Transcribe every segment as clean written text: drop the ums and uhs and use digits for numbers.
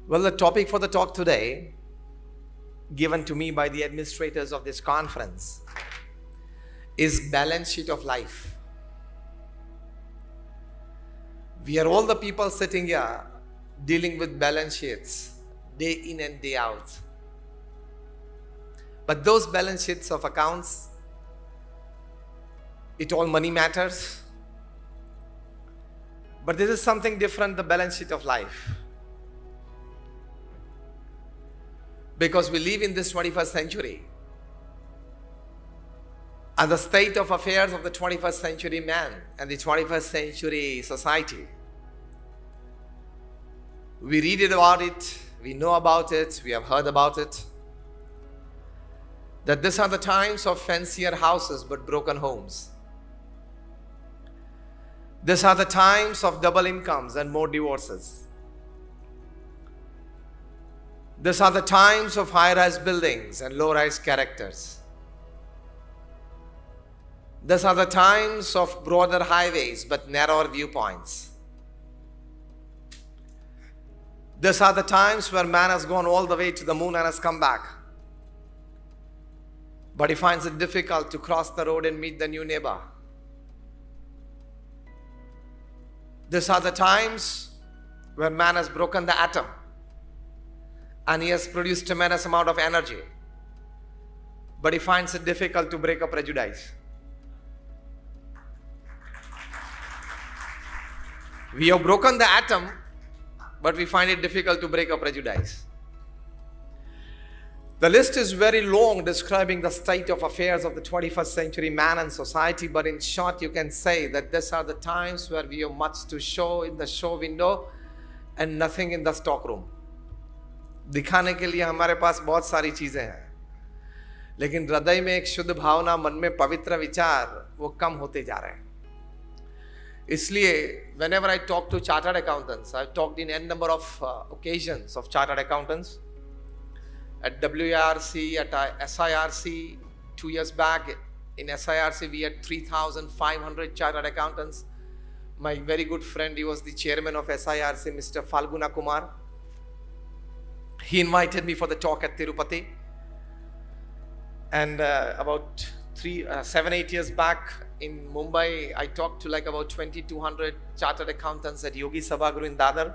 Well, the topic for the talk today, given to me by the administrators of this conference, is balance sheet of life. We are all the people sitting here dealing with balance sheets day in and day out. But those balance sheets of accounts, it all money matters. But this is something different, the balance sheet of life. Because we live in this 21st century. And the state of affairs of the 21st century man and the 21st century society. We read about it, we know about it, we have heard about it. That these are the times of fancier houses but broken homes. These are the times of double incomes and more divorces. These are the times of high-rise buildings and low-rise characters. These are the times of broader highways but narrower viewpoints. These are the times where man has gone all the way to the moon and has come back. But he finds it difficult to cross the road and meet the new neighbor. These are the times where man has broken the atom and he has produced tremendous amount of energy. But he finds it difficult to break a prejudice. We have broken the atom, but we find it difficult to break a prejudice. The list is very long describing the state of affairs of the 21st century man and society, but in short you can say that these are the times where we have much to show in the show window and nothing in the stock room. दिखाने के लिए हमारे पास बहुत सारी चीजें हैं, लेकिन हृदय में एक शुद्ध भावना, मन में पवित्र विचार वो कम होते जा रहे हैं. इसलिए whenever I talk to chartered accountants, I've talked in n number of occasions of chartered accountants. At WARC, at SIRC, 2 years back, in SIRC we had 3,500 chartered accountants. My very good friend, he was the chairman of SIRC, Mr. Falguna Kumar. He invited me for the talk at Tirupati. And about 7-8 years back in Mumbai, I talked to like about 2,200 chartered accountants at Yogi Sabhaguru in Dadar.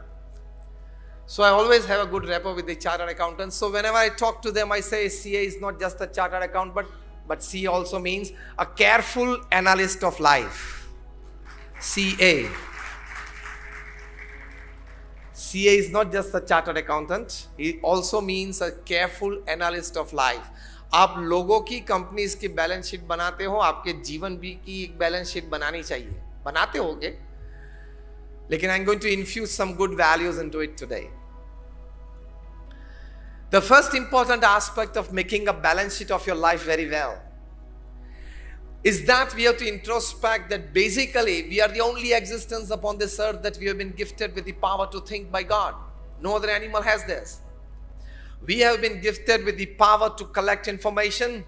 So I always have a good rapport with the chartered accountants. So whenever I talk to them, I say CA is not just a chartered accountant, but CA also means a careful analyst of life. CA. CA is not just a chartered accountant. He also means a careful analyst of life. आप लोगों की companies की balance sheet बनाते हो, आपके जीवन भी की एक बैलेंस शीट बनानी चाहिए. बनाते होगे, लेकिन I'm going to infuse some good values into it today. The first important aspect of making a balance sheet of your life very well is that we have to introspect that basically we are the only existence upon this earth that we have been gifted with the power to think by God. No other animal has this. We have been gifted with the power to collect information,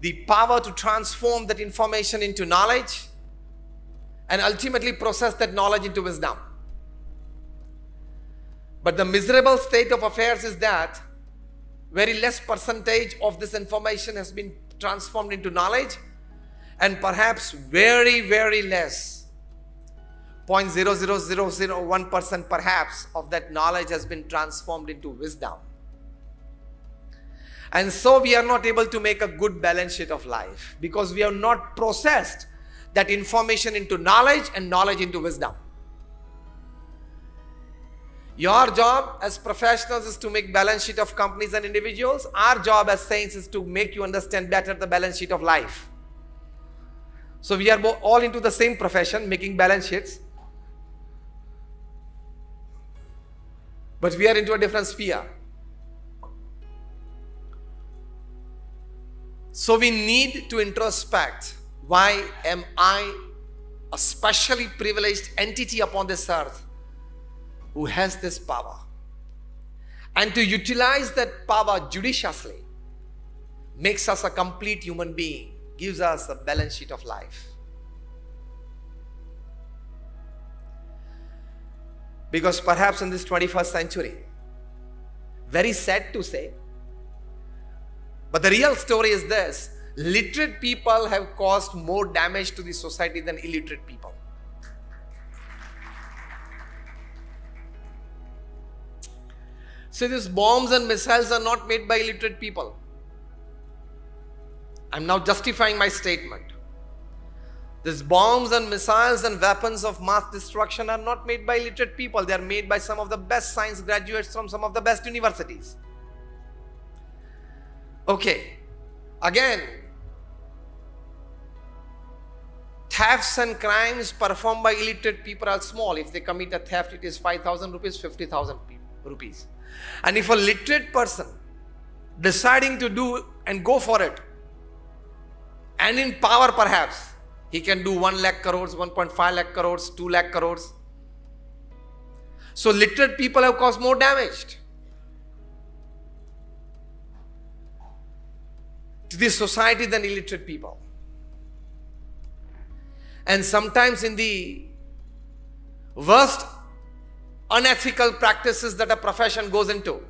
the power to transform that information into knowledge, and ultimately process that knowledge into wisdom. But the miserable state of affairs is that very less percentage of this information has been transformed into knowledge, and perhaps very, very less, 0.00001% perhaps of that knowledge has been transformed into wisdom. And so we are not able to make a good balance sheet of life because we have not processed that information into knowledge and knowledge into wisdom. Your job as professionals is to make balance sheet of companies and individuals. Our job as saints is to make you understand better the balance sheet of life. So we are all into the same profession, making balance sheets. But we are into a different sphere. So we need to introspect. Why am I a specially privileged entity upon this earth who has this power? And to utilize that power judiciously makes us a complete human being, gives us a balance sheet of life. Because perhaps in this 21st century, very sad to say, but the real story is this: literate people have caused more damage to the society than illiterate people. So these bombs and missiles are not made by illiterate people. I'm now justifying my statement. These bombs and missiles and weapons of mass destruction are not made by illiterate people. They are made by some of the best science graduates from some of the best universities. Okay, again, thefts and crimes performed by illiterate people are small. If they commit a theft, it is 5,000 rupees, 50,000 rupees. And if a literate person deciding to do and go for it, and in power perhaps, he can do 1 lakh crores, 1.5 lakh crores, 2 lakh crores. So literate people have caused more damage to this society than illiterate people. And sometimes in the worst unethical practices that a profession goes into,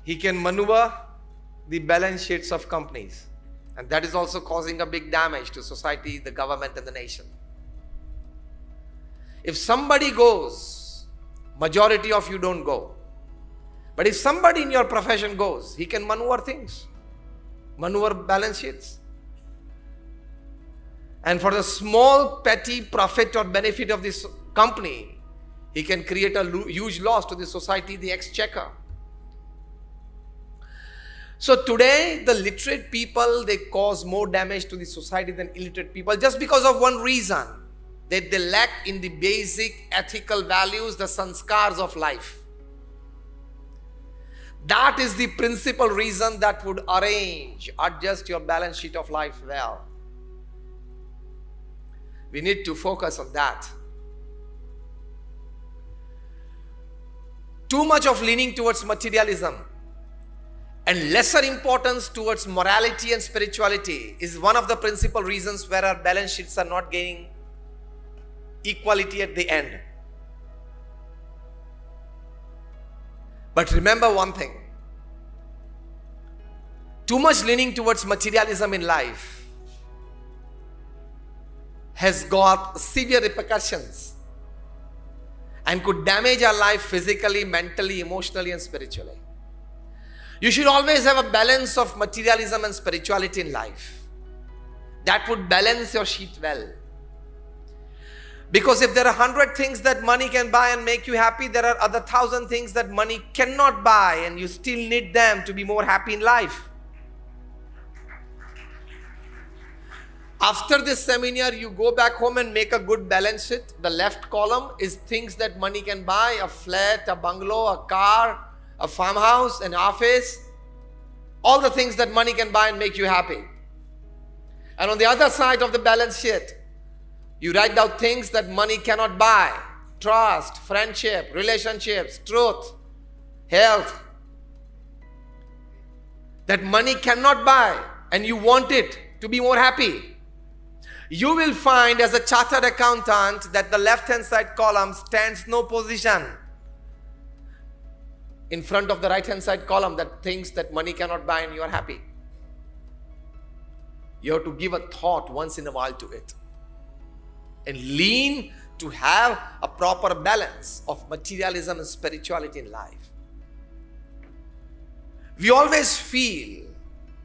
he can maneuver the balance sheets of companies, and that is also causing a big damage to society, the government and the nation. If somebody goes, majority of you don't go. But if somebody in your profession goes, he can maneuver things, maneuver balance sheets. And for the small petty profit or benefit of this company, he can create a huge loss to the society, the exchequer. So today, the literate people, they cause more damage to the society than illiterate people just because of one reason, that they lack in the basic ethical values, the sanskars of life. That is the principal reason that would adjust your balance sheet of life well. We need to focus on that. Too much of leaning towards materialism and lesser importance towards morality and spirituality is one of the principal reasons where our balance sheets are not gaining equality at the end. But remember one thing: too much leaning towards materialism in life has got severe repercussions and could damage our life physically, mentally, emotionally, and spiritually. You should always have a balance of materialism and spirituality in life. That would balance your sheet well. Because if there are 100 things that money can buy and make you happy, there are other 1,000 things that money cannot buy, and you still need them to be more happy in life. After this seminar, you go back home and make a good balance sheet. The left column is things that money can buy: a flat, a bungalow, a car, a farmhouse, an office, all the things that money can buy and make you happy. And on the other side of the balance sheet, you write down things that money cannot buy: trust, friendship, relationships, truth, health. That money cannot buy, and you want it to be more happy. You will find as a chartered accountant that the left-hand side column stands no position in front of the right-hand side column, that things that money cannot buy and you are happy. You have to give a thought once in a while to it and lean to have a proper balance of materialism and spirituality in life. We always feel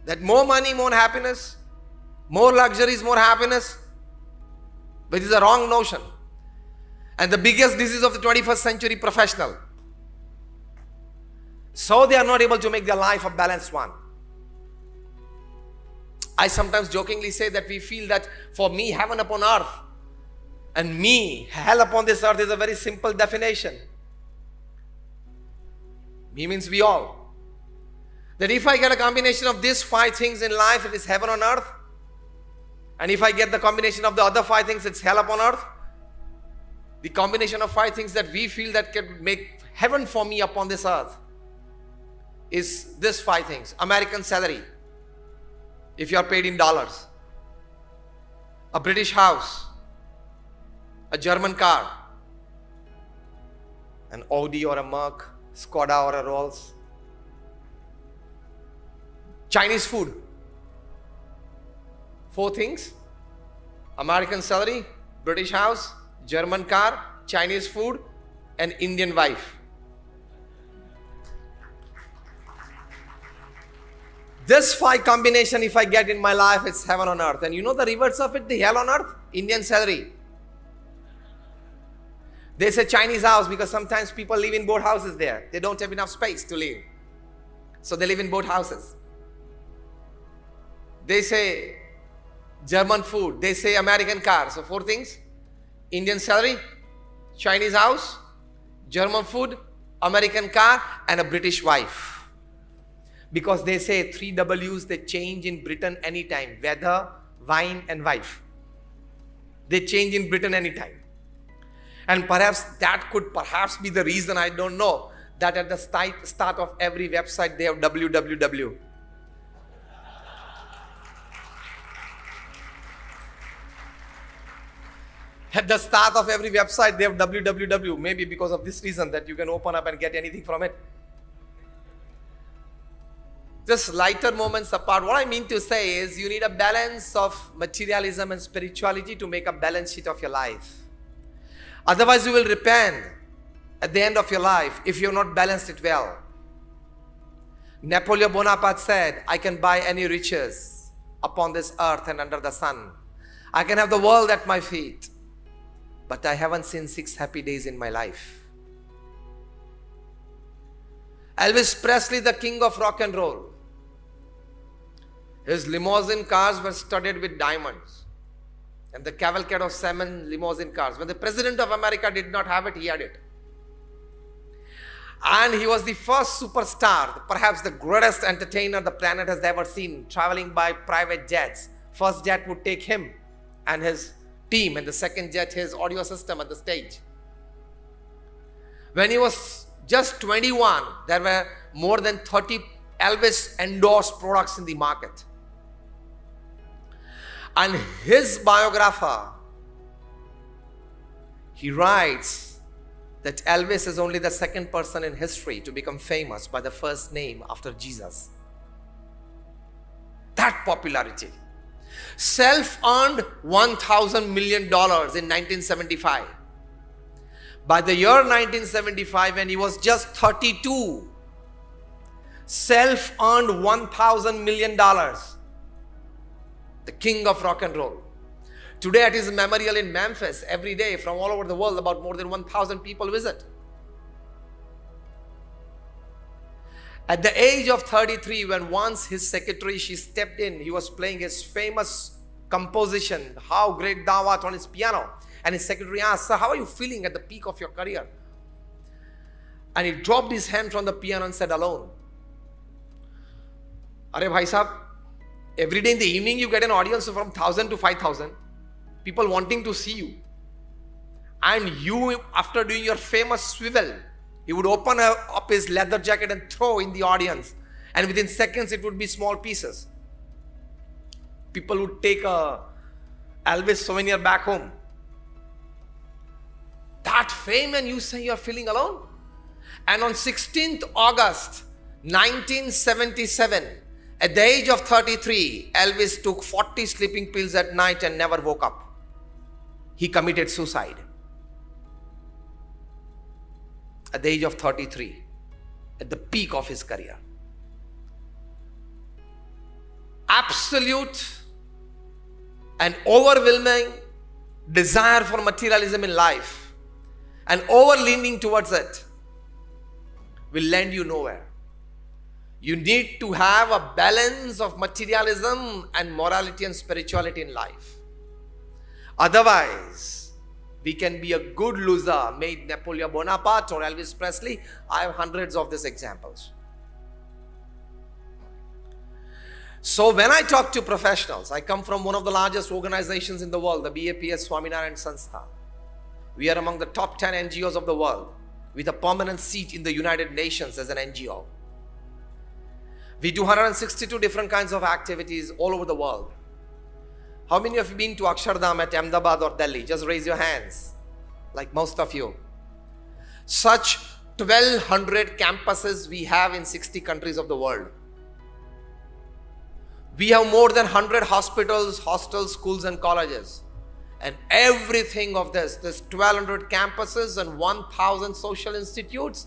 that more money, more happiness, more luxuries, more happiness. But it is a wrong notion. And the biggest disease of the 21st century professional. So they are not able to make their life a balanced one. I sometimes jokingly say that we feel that for me, heaven upon earth, and me, hell upon this earth, is a very simple definition. Me means we all. That if I get a combination of these 5 things in life, it is heaven on earth. And if I get the combination of the other 5 things, it's hell upon earth. The combination of 5 things that we feel that can make heaven for me upon this earth is this 5 things. American salary, if you are paid in dollars. A British house, a German car, an Audi or a Merc, Skoda or a Rolls. Chinese food. 4 things: American salary, British house, German car, Chinese food, and Indian wife. This 5 combination, if I get in my life, it's heaven on earth. And you know the reverse of it, the hell on earth? Indian salary. They say Chinese house because sometimes people live in boat houses there. They don't have enough space to live. So they live in boat houses. They say German food. They say American car. So 4 things: Indian salary, Chinese house, German food, American car, and a British wife. Because they say 3 W's, they change in Britain anytime: weather, wine, and wife. They change in Britain anytime. And perhaps that could be the reason, I don't know, that at the start of every website they have www. At the start of every website they have www. Maybe because of this reason, that you can open up and get anything from it. Just lighter moments apart, what I mean to say is you need a balance of materialism and spirituality to make a balance sheet of your life. Otherwise you will repent at the end of your life if you have not balanced it well. Napoleon Bonaparte said, I can buy any riches upon this earth and under the sun. I can have the world at my feet, but I haven't seen 6 happy days in my life. Elvis Presley, the king of rock and roll, his limousine cars were studded with diamonds, and the cavalcade of 7 limousine cars. When the President of America did not have it, he had it. And he was the first superstar, perhaps the greatest entertainer the planet has ever seen, traveling by private jets. First jet would take him and his team, and the second jet his audio system at the stage. When he was just 21, there were more than 30 Elvis endorsed products in the market. And his biographer, he writes that Elvis is only the second person in history to become famous by the first name after Jesus. That popularity. Self-earned $1,000 million in 1975. By the year 1975, when he was just 32, self-earned $1,000 million. The king of rock and roll. Today at his memorial in Memphis, every day from all over the world, about more than 1,000 people visit. At the age of 33, when once his secretary, she stepped in, he was playing his famous composition, How Great Thou Art, on his piano. And his secretary asked, Sir, how are you feeling at the peak of your career? And he dropped his hand from the piano and said, alone. Arey bhai sahab, every day in the evening you get an audience from 1,000 to 5,000. People wanting to see you. And you, after doing your famous swivel, he would open up his leather jacket and throw in the audience. And within seconds it would be small pieces. People would take a Elvis souvenir back home. That fame, and you say you are feeling alone? And on 16th August 1977, at the age of 33, Elvis took 40 sleeping pills at night and never woke up. He committed suicide. At the age of 33, at the peak of his career. Absolute and overwhelming desire for materialism in life and over-leaning towards it will land you nowhere. You need to have a balance of materialism and morality and spirituality in life. Otherwise, we can be a good loser, made Napoleon Bonaparte or Elvis Presley. I have hundreds of these examples. So when I talk to professionals, I come from one of the largest organizations in the world, the BAPS Swaminarayan Sanstha. We are among the top 10 NGOs of the world with a permanent seat in the United Nations as an NGO. We do 162 different kinds of activities all over the world. How many of you have been to Akshardham at Ahmedabad or Delhi? Just raise your hands. like most of you. Such 1,200 campuses we have in 60 countries of the world. We have more than 100 hospitals, hostels, schools and colleges. And everything of this 1,200 campuses and 1,000 social institutes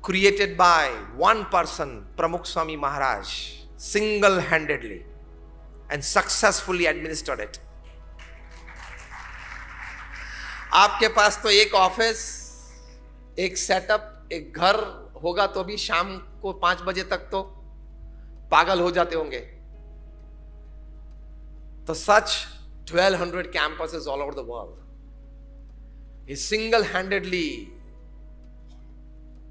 created by one person, Pramukh Swami Maharaj, single-handedly and successfully administered it. आपके पास तो एक office, एक setup, एक घर होगा तो भी शाम को 5 बजे तक तो पागल हो जाते होंगे. तो such 1,200 campuses all over the world. He single-handedly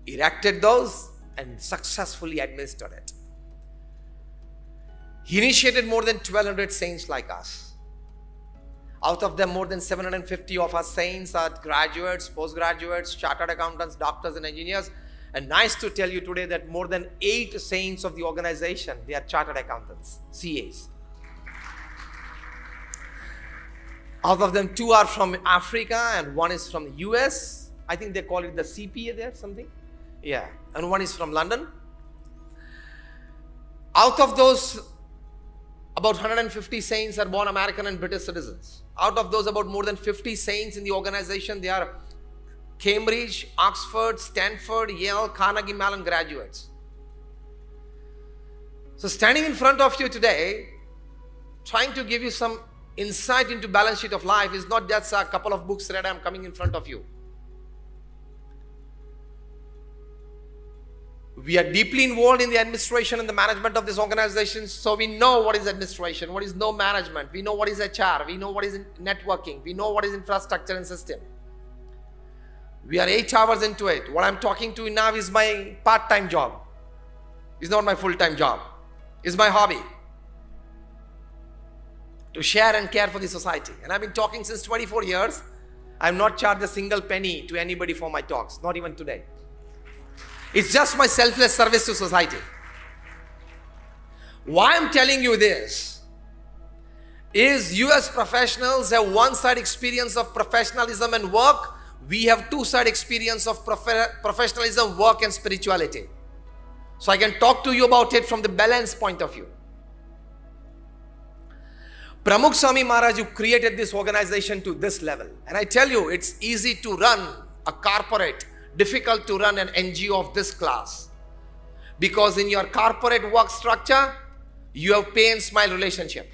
erected those and successfully administered it. He initiated more than 1,200 saints like us. Out of them, more than 750 of us saints are graduates, postgraduates, chartered accountants, doctors and engineers. And nice to tell you today that more than 8 saints of the organization, they are chartered accountants, CAs. Out of them, 2 are from Africa and 1 is from the US. I think they call it the CPA there, something. Yeah, and 1 is from London. Out of those, about 150 saints are born American and British citizens. Out of those, about more than 50 saints in the organization, they are Cambridge, Oxford, Stanford, Yale, Carnegie Mellon graduates. So standing in front of you today, trying to give you some insight into balance sheet of life is not just a couple of books read. I'm coming in front of you. We are deeply involved in the administration and the management of this organization, so we know what is administration, what is no management, we know what is HR, we know what is networking, we know what is infrastructure and system. We are 8 hours into it. What I'm talking to you now is my part-time job. It's not my full-time job. It's my hobby. To share and care for the society. And I've been talking since 24 years. I have not charged a single penny to anybody for my talks, not even today. It's just my selfless service to society. Why I'm telling you this is US professionals have one-side experience of professionalism and work. We have two-side experience of professionalism, work and spirituality. So I can talk to you about it from the balance point of view. Pramukh Swami Maharaj, you created this organization to this level. And I tell you, it's easy to run a corporate, difficult to run an NGO of this class. Because in your corporate work structure, you have pay and smile relationship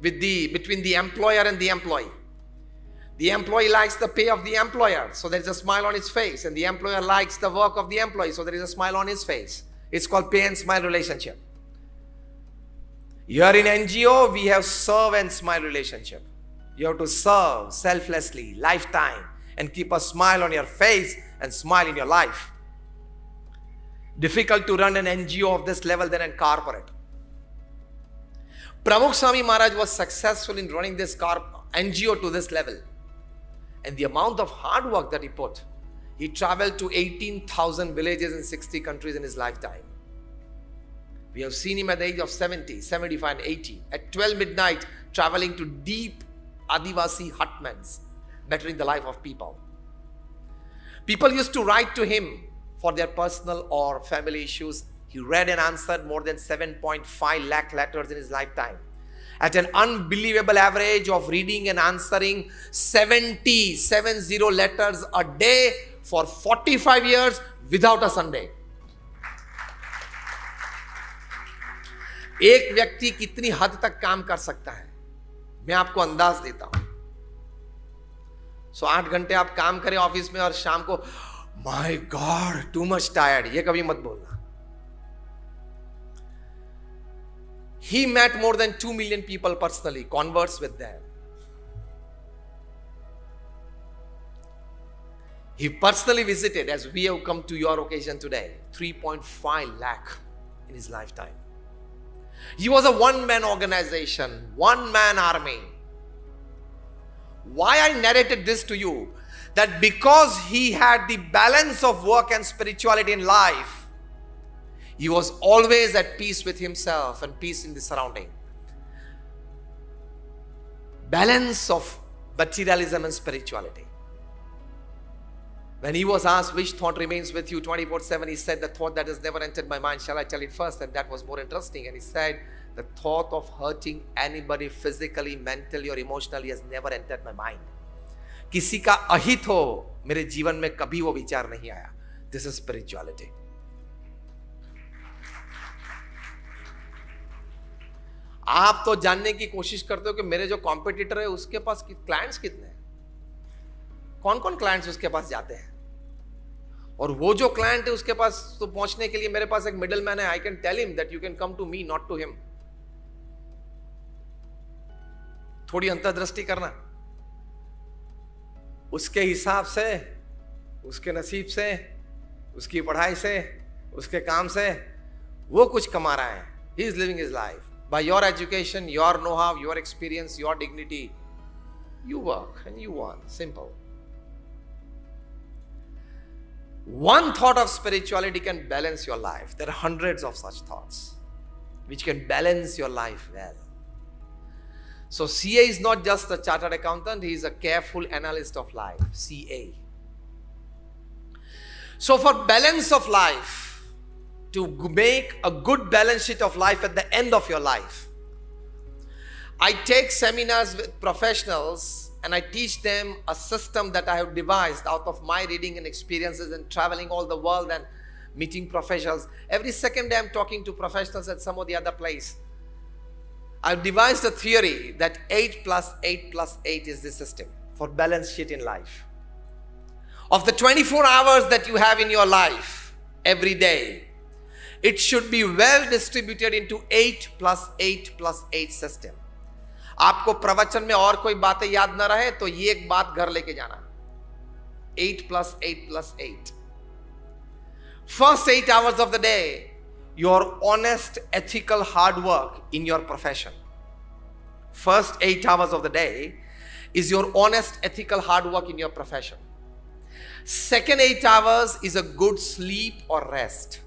between the employer and the employee. The employee likes the pay of the employer, so there is a smile on his face. And the employer likes the work of the employee, so there is a smile on his face. It's called pay and smile relationship. Here in NGO, we have serve and smile relationship. You have to serve selflessly, lifetime, and keep a smile on your face and smile in your life. Difficult to run an NGO of this level than a corporate. Pramukh Swami Maharaj was successful in running this NGO to this level. And the amount of hard work that he put, he traveled to 18,000 villages in 60 countries in his lifetime. We have seen him at the age of 70, 75 and 80, at 12 midnight, traveling to deep Adivasi hutments, bettering the life of people. People used to write to him for their personal or family issues. He read and answered more than 7.5 lakh letters in his lifetime. At an unbelievable average of reading and answering 70 letters a day for 45 years without a Sunday. एक व्यक्ति कितनी हद तक काम कर सकता है, मैं आपको अंदाज देता हूं. 8 घंटे आप काम करें ऑफिस में और शाम को my God too much tired, ये कभी मत बोलना. He met more than 2 million people personally, conversed with them. He personally visited, as we have come to your occasion today, 3.5 lakh in his lifetime. He was a one-man organization, one-man army. Why I narrated this to you? That because he had the balance of work and spirituality in life, he was always at peace with himself and peace in the surrounding. Balance of materialism and spirituality. When he was asked which thought remains with you 24/7, he said, the thought that has never entered my mind. Shall I tell it first? And that was more interesting. And he said, the thought of hurting anybody physically, mentally or emotionally has never entered my mind. किसी का अहित हो मेरे जीवन में कभी वो विचार नहीं आया. This is spirituality. आप तो जानने की कोशिश करते हो कि मेरे जो कॉम्पिटिटर है उसके पास क्लाइंट्स कितने हैं, कौन कौन क्लाइंट्स उसके पास जाते हैं, और वो जो क्लाइंट है उसके पास तो पहुंचने के लिए मेरे पास एक मिडल मैन है. I can tell him that you can come to me, not to him. थोड़ी अंतर्दृष्टि करना. उसके हिसाब से, उसके नसीब से, उसकी पढ़ाई से, उसके काम से वो कुछ कमा रहा है. He is living his life by your education, your know-how, your experience, your dignity. You work and you earn. Simple. One thought of spirituality can balance your life. There are hundreds of such thoughts which can balance your life well. So CA is not just a chartered accountant, he is a careful analyst of life. CA. So for balance of life, to make a good balance sheet of life at the end of your life, I take seminars with professionals and I teach them a system that I have devised out of my reading and experiences and traveling all the world and meeting professionals. Every second day I'm talking to professionals at some or the other place. I've devised a theory that 8 plus 8 plus 8 is the system for balance sheet in life. Of the 24 hours that you have in your life every day, it should be well distributed into 8 plus 8 plus 8 system. आपको प्रवचन में और कोई बातें याद ना रहे तो ये एक बात घर लेके जाना. 8 plus 8 plus 8. First 8 hours of the day, your honest, ethical hard work in your profession. First 8 hours of the day is your honest, ethical hard work in your profession. Second 8 hours is a good sleep or rest.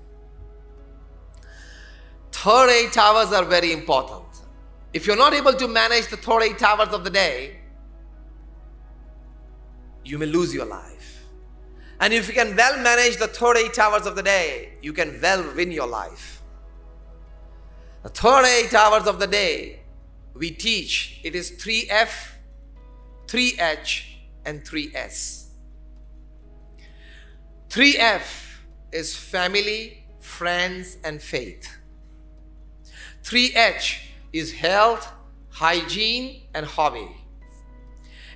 Third 8 hours are very important. If you're not able to manage the third 8 hours of the day, you may lose your life. And if you can well manage the third 8 hours of the day, you can well win your life. The third 8 hours of the day, we teach, it is 3F, 3H, and 3S. 3F is family, friends, and faith. 3H is health, hygiene, and hobby.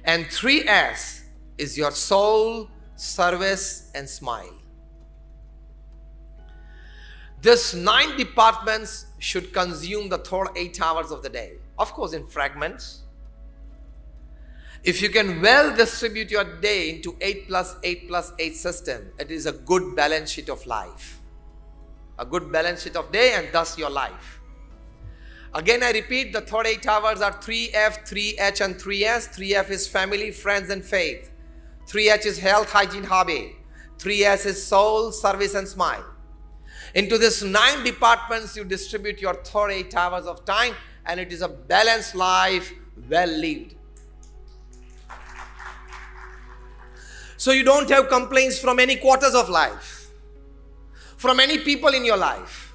And 3S is your soul, service, and smile. These 9 departments should consume the third 8 hours of the day. Of course, in fragments. If you can well distribute your day into 8 plus 8 plus 8 system, it is a good balance sheet of life. A good balance sheet of day and thus your life. Again, I repeat, the third 8 hours are 3F, 3H, and 3S. 3F is family, friends, and faith. 3H is health, hygiene, hobby. 3S is soul, service, and smile. Into these 9 departments, you distribute your third 8 hours of time, and it is a balanced life, well lived. So you don't have complaints from any quarters of life, from any people in your life.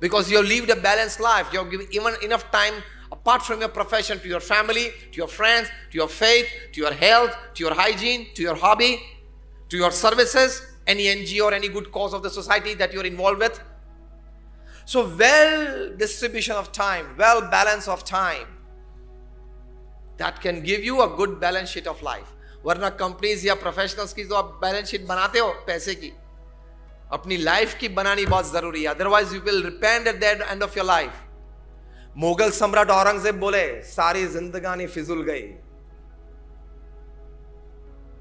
Because you have lived a balanced life. You have given even enough time apart from your profession to your family, to your friends, to your faith, to your health, to your hygiene, to your hobby, to your services, any NGO or any good cause of the society that you are involved with. So well distribution of time, well balance of time, that can give you a good balance sheet of life. वरना companies या professionals की जो आप balance sheet बनाते हो पैसे की, अपनी लाइफ की बनानी बहुत जरूरी है. Otherwise you will repent at the end of your life. Mughal सम्राट औरंगजेब बोले सारी जिंदगानी फिजूल गई.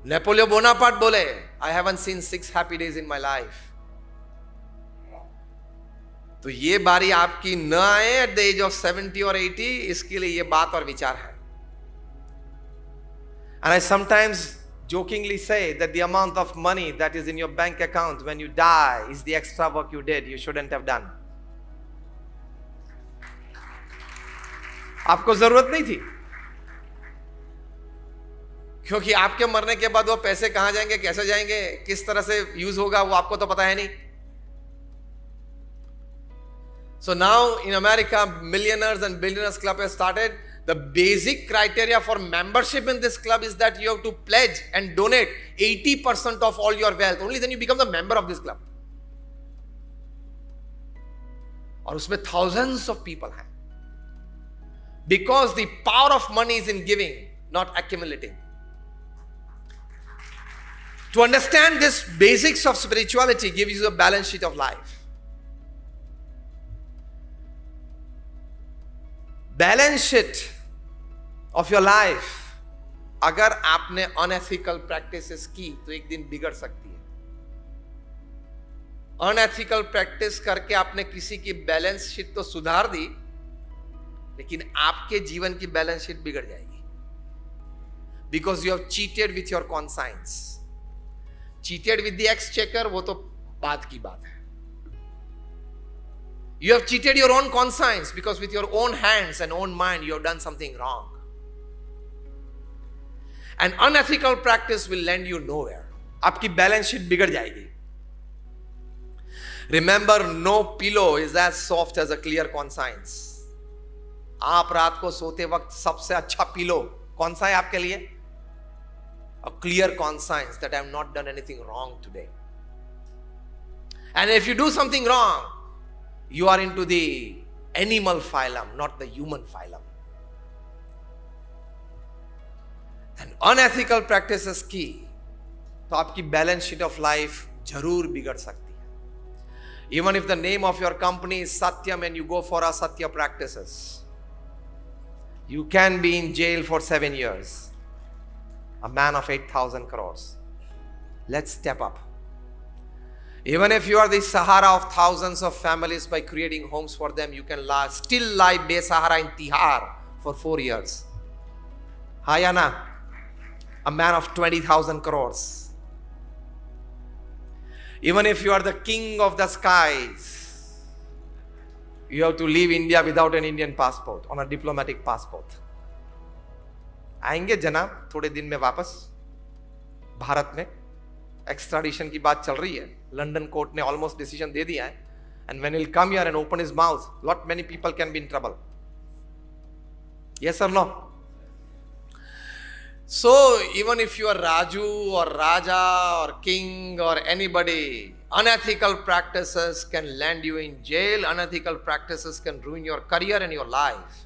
नेपोलियन बोनापार्ट बोले I haven't seen 6 happy days in my life. तो ये बारी आपकी न आए एट द एज ऑफ 70 और 80, इसके लिए ये बात और विचार है. And I sometimes jokingly say that the amount of money that is in your bank account when you die is the extra work you did, you shouldn't have done. आपको जरूरत नहीं थी. क्योंकि आपके मरने के बाद वो पैसे कहां जाएंगे, कैसे जाएंगे, किस तरह से यूज होगा, वो आपको तो पता है नहीं. So now in America, Millionaires and Billionaires Club has started. The basic criteria for membership in this club is that you have to pledge and donate 80% of all your wealth. Only then you become the member of this club. और उसमें thousands of people हैं. Because the power of money is in giving, not accumulating. To understand this basics of spirituality gives you a balance sheet of life. Balance sheet of your life अगर आपने unethical practices की तो एक दिन बिगड़ सकती है. अनएथिकल प्रैक्टिस करके आपने किसी की बैलेंस शीट तो सुधार दी, लेकिन आपके जीवन की बैलेंस शीट बिगड़ जाएगी. Because you have cheated with your conscience. Cheated with the exchequer वो तो बात की बात है. You have cheated your own conscience because with your own hands and own mind you have done something wrong. An unethical practice will land you nowhere. आपकी balance sheet बिगड़ जाएगी. Remember, no pillow is as soft as a clear conscience. आप रात को सोते वक्त सबसे अच्छा पिलो कौन सा है आपके लिए? A clear conscience that I have not done anything wrong today. And if you do something wrong, you are into the animal phylum, not the human phylum. And unethical practices की तो आपकी balance sheet of life जरूर बिगड़ सकती है. Even if the name of your company is Satyam and you go for asatya practices, you can be in jail for 7 years. A man of 8,000 crores. Let's step up. Even if you are the Sahara of thousands of families by creating homes for them, you can still lie Be-Sahara in Tihar for 4 years. Hayana, a man of 20,000 crores. Even if you are the king of the skies, you have to leave India without an Indian passport, on a diplomatic passport. आएंगे जनाब थोड़े दिन में वापस भारत में. Extradition की बात चल रही है. लंदन कोर्ट ने ऑलमोस्ट डिसीजन दे दिया है. And when he will come here and open his mouth, lot many people can be in trouble. Yes और no? So even if you are Raju or raja or king or anybody, unethical practices can land you in jail. Unethical practices can ruin your career and your life.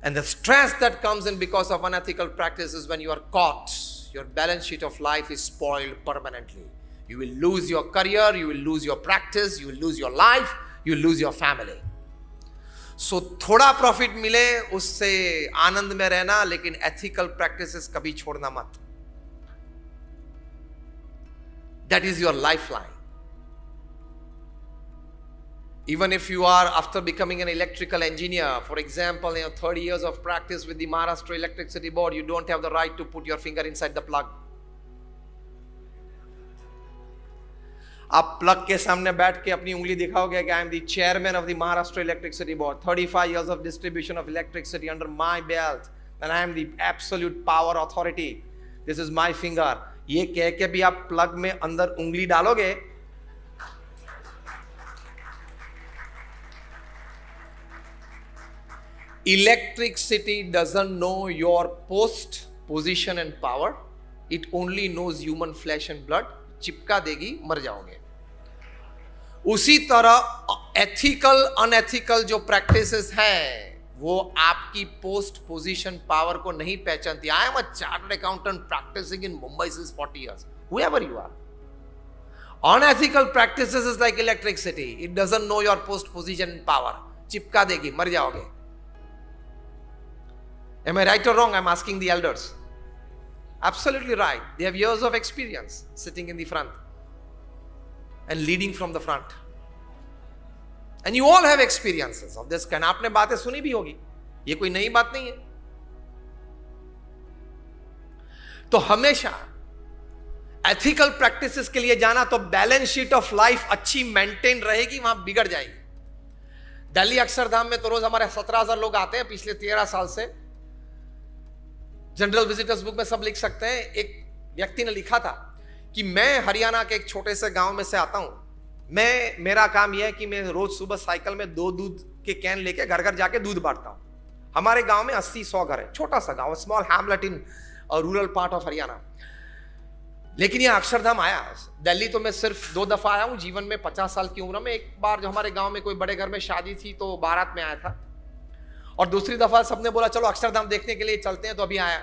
And the stress that comes in because of unethical practices, when you are caught, your balance sheet of life is spoiled permanently. You will lose your career, you will lose your practice, you will lose your life, you will lose your family. So थोड़ा profit मिले उससे आनंद में रहना, लेकिन ethical practices कभी छोड़ना मत. That is your lifeline. Even if you are, after becoming an electrical engineer, for example, 30 years of practice with the Maharashtra Electricity Board, you don't have the right to put your finger inside the plug. आप plug के सामने बैठ के अपनी उंगली दिखाओगे कि I am the chairman of the Maharashtra Electricity Board, 35 years of distribution of electricity under my belt, and I am the absolute power authority. This is my finger. ये कह के भी आप प्लग में अंदर उंगली डालोगे, electricity doesn't know your post, position and power. It only knows human flesh and blood. चिपका देगी, मर जाओगे. उसी तरह एथिकल अनएथिकल जो प्रैक्टिसेस हैं वो आपकी पोस्ट पोजीशन पावर को नहीं पहचानती. I am a chartered accountant practicing in Mumbai since 40 years. Whoever you are, unethical practices is like electricity. It doesn't know your post position and power. चिपका देगी, मर जाओगे. Am I right or wrong? I'm asking the elders. Absolutely right. They have years of experience sitting in the front and leading from the front. And you all have experiences of this kind. आपने बातें सुनी भी होगी, ये कोई नई बात नहीं है. तो हमेशा एथिकल प्रैक्टिसेस के लिए जाना, तो बैलेंस शीट ऑफ लाइफ अच्छी मेंटेन रहेगी, वहां बिगड़ जाएगी. दिल्ली अक्षरधाम में तो रोज हमारे 17,000 लोग आते हैं पिछले 13 साल से. जनरल विजिटर्स बुक में सब लिख सकते हैं। एक व्यक्ति ने लिखा था कि मैं हरियाणा के एक छोटे से गांव में से आता हूं, मेरा काम यह है कि मैं रोज सुबह साइकिल में 2 दूध के कैन लेके घर घर जाके दूध बांटता हूं। हमारे गांव में 80-100 घर है, छोटा सा गांव, small Hamlet in rural part of Haryana. लेकिन यह अक्षरधाम आया। दिल्ली तो मैं सिर्फ 2 दफा आया हूं जीवन में, 50 साल की उम्र में। एक बार जो हमारे गांव में कोई बड़े घर में शादी थी तो बारात में आया था, और दूसरी दफा सबने बोला चलो अक्षरधाम देखने के लिए चलते हैं, तो अभी आया।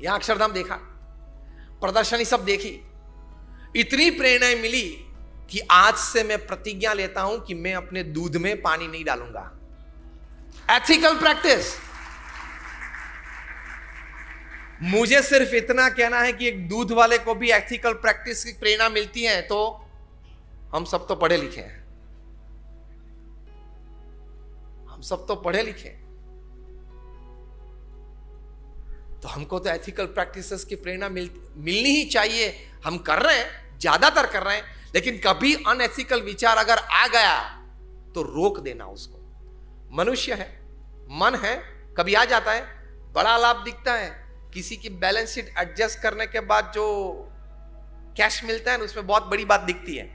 यहां अक्षरधाम देखा, प्रदर्शनी सब देखी, इतनी प्रेरणा मिली कि आज से मैं प्रतिज्ञा लेता हूं कि मैं अपने दूध में पानी नहीं डालूंगा। Ethical practice. मुझे सिर्फ इतना कहना है कि एक दूध वाले को भी एथिकल प्रैक्टिस की प्रेरणा मिलती है, तो हम सब तो पढ़े लिखे हैं, हम सब तो पढ़े लिखे, तो हमको तो एथिकल प्रैक्टिसेस की प्रेरणा मिलनी ही चाहिए। हम कर रहे हैं, ज्यादातर कर रहे हैं, लेकिन कभी अनएथिकल विचार अगर आ गया तो रोक देना उसको। मनुष्य है, मन है, कभी आ जाता है, बड़ा लाभ दिखता है, किसी की बैलेंस शीट एडजस्ट करने के बाद जो कैश मिलता है ना, उसमें बहुत बड़ी बात दिखती है।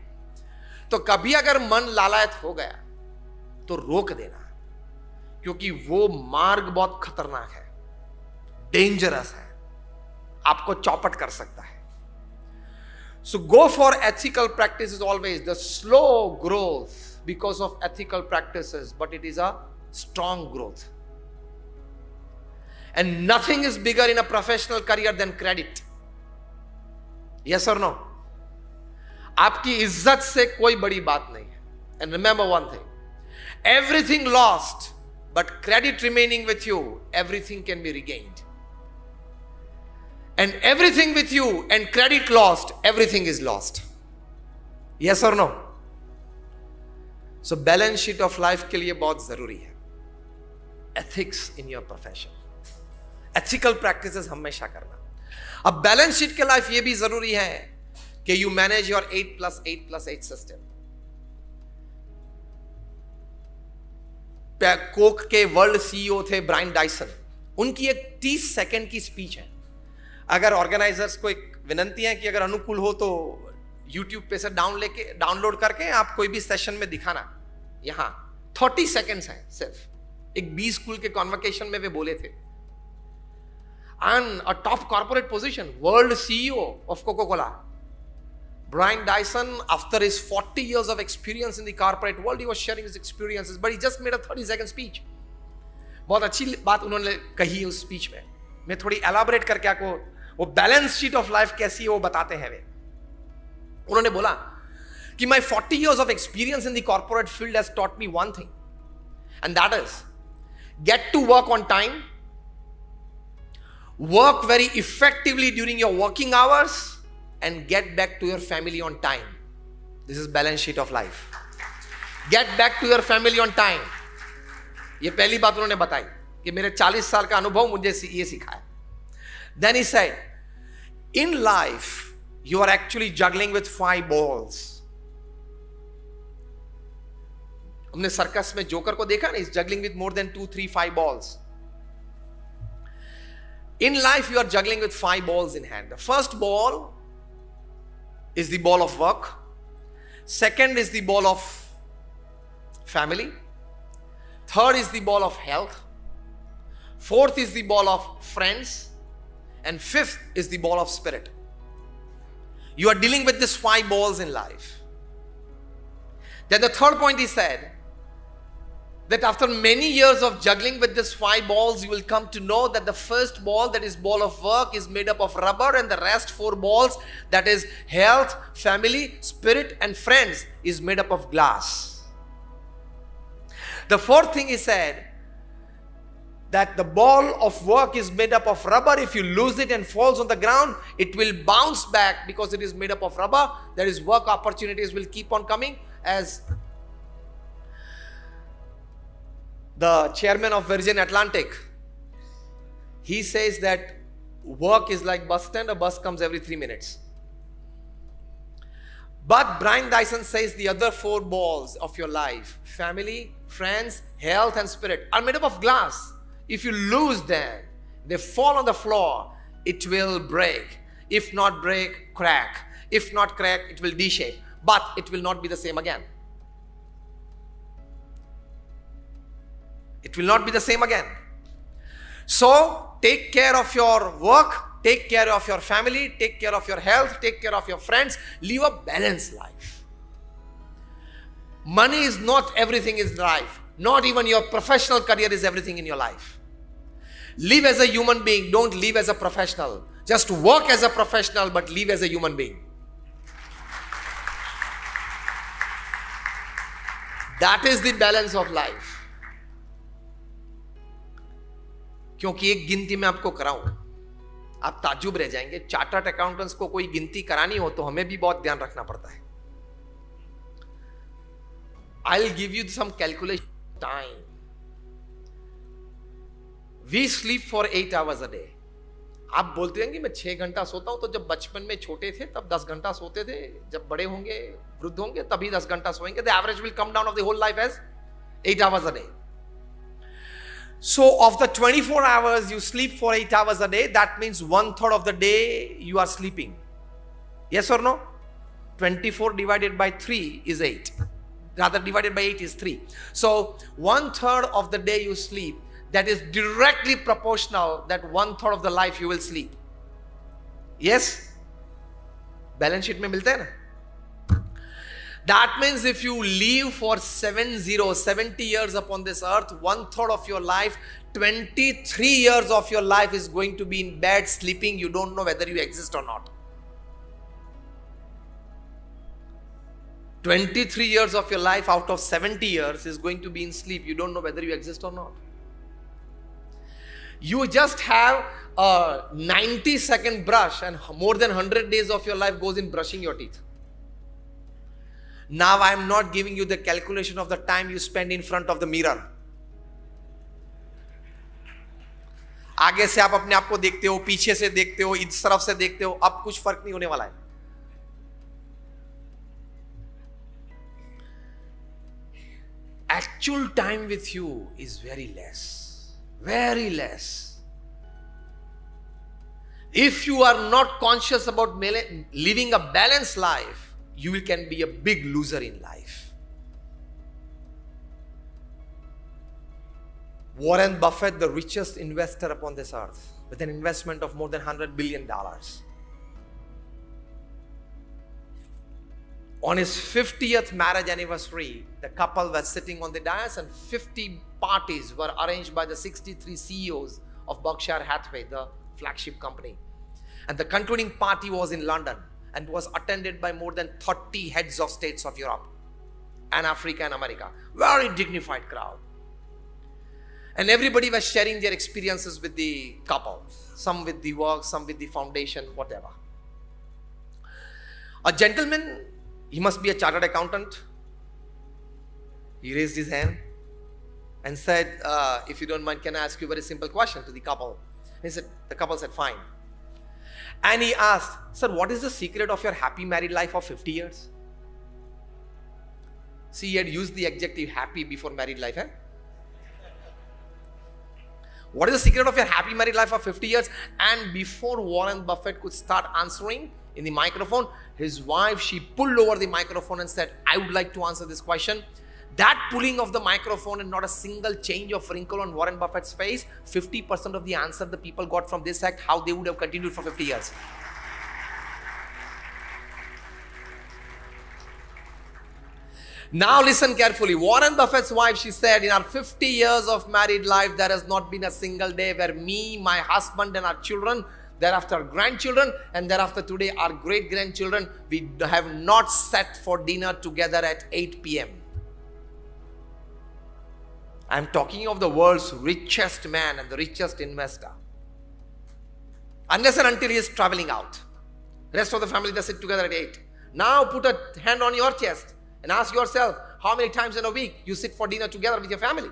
तो कभी अगर मन लालायत हो गया तो रोक देना, क्योंकि वो मार्ग बहुत खतरनाक है, डेंजरस है, आपको चौपट कर सकता है। So go for ethical practices always. The slow growth because of ethical practices, but it is a strong growth. And nothing is bigger in a professional career than credit. Yes or no? आपकी इज्जत से कोई बड़ी बात नहीं है. And remember one thing, everything lost, but credit remaining with you, everything can be regained. And everything with you and credit lost, everything is lost. Yes or no? So balance sheet of life के लिए बहुत जरूरी है ethics in your profession, ethical practices हमेशा करना। अब balance sheet के life ये भी जरूरी है कि you manage your 8+8+8 system। Coke के वर्ल्ड सीईओ थे ब्रायन डाइसन, उनकी एक 30 सेकंड की स्पीच है। अगर ऑर्गेनाइजर्स को एक विनंती है कि अगर अनुकूल हो तो YouTube पे से डाउनलोड करके आप कोई भी सेशन में दिखाना। यहां 30 सेकंड्स हैं सिर्फ। एक B स्कूल के कॉन्वोकेशन में वे बोले थे, अ top corporate position, world CEO of Coca Cola, Brian Dyson, after his 40 years of experience in the corporate world, he was sharing his experiences, but he just made a 30-second speech. बहुत अच्छी बात उन्होंने कही उस speech में। मैं थोड़ी elaborate करके आपको वो बैलेंस शीट ऑफ लाइफ कैसी है वो बताते हैं। वे उन्होंने बोला कि my 40 years of experience in the corporate field has taught me one thing, and that is get to work on time, work very effectively during your working hours, and get back to your family on time. This is balance sheet of life. Get back to your family on time. ये पहली बात उन्होंने बताई कि मेरे 40 साल का अनुभव मुझे ये सिखाया। Then he said, in life you are actually juggling with 5 balls. हमने सर्कस में जोकर को देखा ना, is juggling with more than 2, 3, 5 balls. In life you are juggling with 5 balls in hand. The first ball is the ball of work. Second is the ball of family. Third is the ball of health. Fourth is the ball of friends. And fifth is the ball of spirit. You are dealing with these 5 balls in life. Then the third point he said that after many years of juggling with these 5 balls, you will come to know that the first ball, that is ball of work, is made up of rubber, and the rest 4 balls, that is health, family, spirit and friends, is made up of glass. The fourth thing he said, that the ball of work is made up of rubber. If you lose it and falls on the ground, it will bounce back because it is made up of rubber. That is, work opportunities will keep on coming. As the chairman of Virgin Atlantic, he says that work is like bus stand, a bus comes every 3 minutes. But Brian Dyson says the other 4 balls of your life, family, friends, health and spirit, are made up of glass. If you lose them, They fall on the floor, it will break. If not break, crack. If not crack, it will D-shape. But it will not be the same again. It will not be the same again. So, take care of your work, take care of your family, take care of your health, take care of your friends. Live a balanced life. Money is not everything in life. Not even your professional career is everything in your life. Live as a human being. Don't live as a professional. Just work as a professional, but live as a human being. That is the balance of life. क्योंकि एक गिनती मैं आपको कराऊं, आप ताज्जुब रह जाएंगे. Chartered accountants को कोई गिनती करानी हो तो हमें भी बहुत ध्यान रखना पड़ता है. I'll give you some calculation time. We sleep for 8 hours a day. आप बोलते हैं कि मैं 6 घंटा सोता हूं, तो जब बचपन में छोटे थे तब 10 घंटा सोते थे. जब बड़े होंगे, वृद्ध होंगे, तभी 10 घंटा सोएंगे. The average will come down of the whole life as 8 hours a day. So of the 24 hours you sleep for 8 hours a day, that means 1/3 of the day you are sleeping. Yes or no? 24 divided by 3 is 8. Rather, divided by 8 is 3. So 1/3 of the day you sleep, that is directly proportional that 1/3 of the life you will sleep. Yes? Balance sheet में मिलता है ना? That means if you live for 70 years upon this earth, 1/3 of your life, 23 years of your life is going to be in bed sleeping. You don't know whether you exist or not. 23 years of your life out of 70 years is going to be in sleep. You don't know whether you exist or not. You just have a 90-second brush and more than 100 days of your life goes in brushing your teeth. Now I am not giving you the calculation of the time you spend in front of the mirror. आगे से आप अपने आप को देखते हो, पीछे से देखते हो, इस तरफ से देखते हो, अब कुछ फर्क नहीं होने वाला है. Actual time with you is very less. Very less. If you are not conscious about living a balanced life, you can be a big loser in life. Warren Buffett, the richest investor upon this earth, with an investment of more than $100 billion. On his 50th marriage anniversary, the couple was sitting on the dais and 50 parties were arranged by the 63 CEOs of Berkshire Hathaway, the flagship company. And the concluding party was in London and was attended by more than 30 heads of states of Europe and Africa and America. Very dignified crowd. And everybody was sharing their experiences with the couple. Some with the work, some with the foundation, whatever. A gentleman, he must be a chartered accountant. He raised his hand and said, if you don't mind, can I ask you a very simple question to the couple? The couple said, fine. And he asked, sir, what is the secret of your happy married life of 50 years? See, he had used the adjective happy before married life. Eh? What is the secret of your happy married life of 50 years? And before Warren Buffett could start answering in the microphone, his wife, she pulled over the microphone and said, I would like to answer this question. That pulling of the microphone and not a single change of wrinkle on Warren Buffett's face, 50% of the answer the people got from this act, how they would have continued for 50 years. Now listen carefully. Warren Buffett's wife, she said, in our 50 years of married life, there has not been a single day where me, my husband and our children, thereafter grandchildren, and thereafter today our great-grandchildren, we have not sat for dinner together at 8 p.m. I am talking of the world's richest man and the richest investor. Unless and until he is traveling out. Rest of the family, they sit together at 8. Now put a hand on your chest and ask yourself, how many times in a week you sit for dinner together with your family?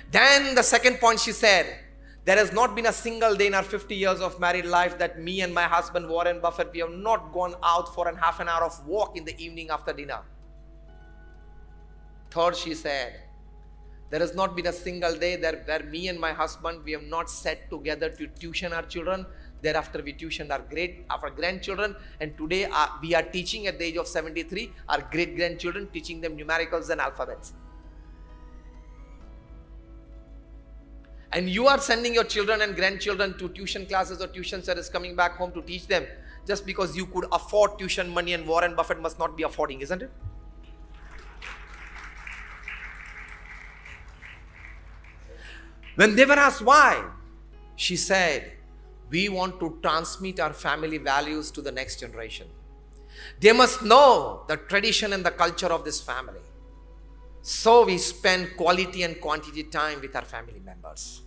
Then the second point she said, there has not been a single day in our 50 years of married life that me and my husband Warren Buffett, we have not gone out for a half an hour of walk in the evening after dinner. Third, she said, There has not been a single day where me and my husband, we have not sat together to tuition our children. Thereafter, we tuitioned our grandchildren. And today, we are teaching at the age of 73, our great-grandchildren, teaching them numericals and alphabets. And you are sending your children and grandchildren to tuition classes or tuition centers, coming back home to teach them just because you could afford tuition money, and Warren Buffett must not be affording, isn't it? When they were asked why, she said, we want to transmit our family values to the next generation. They must know the tradition and the culture of this family. So we spend quality and quantity time with our family members.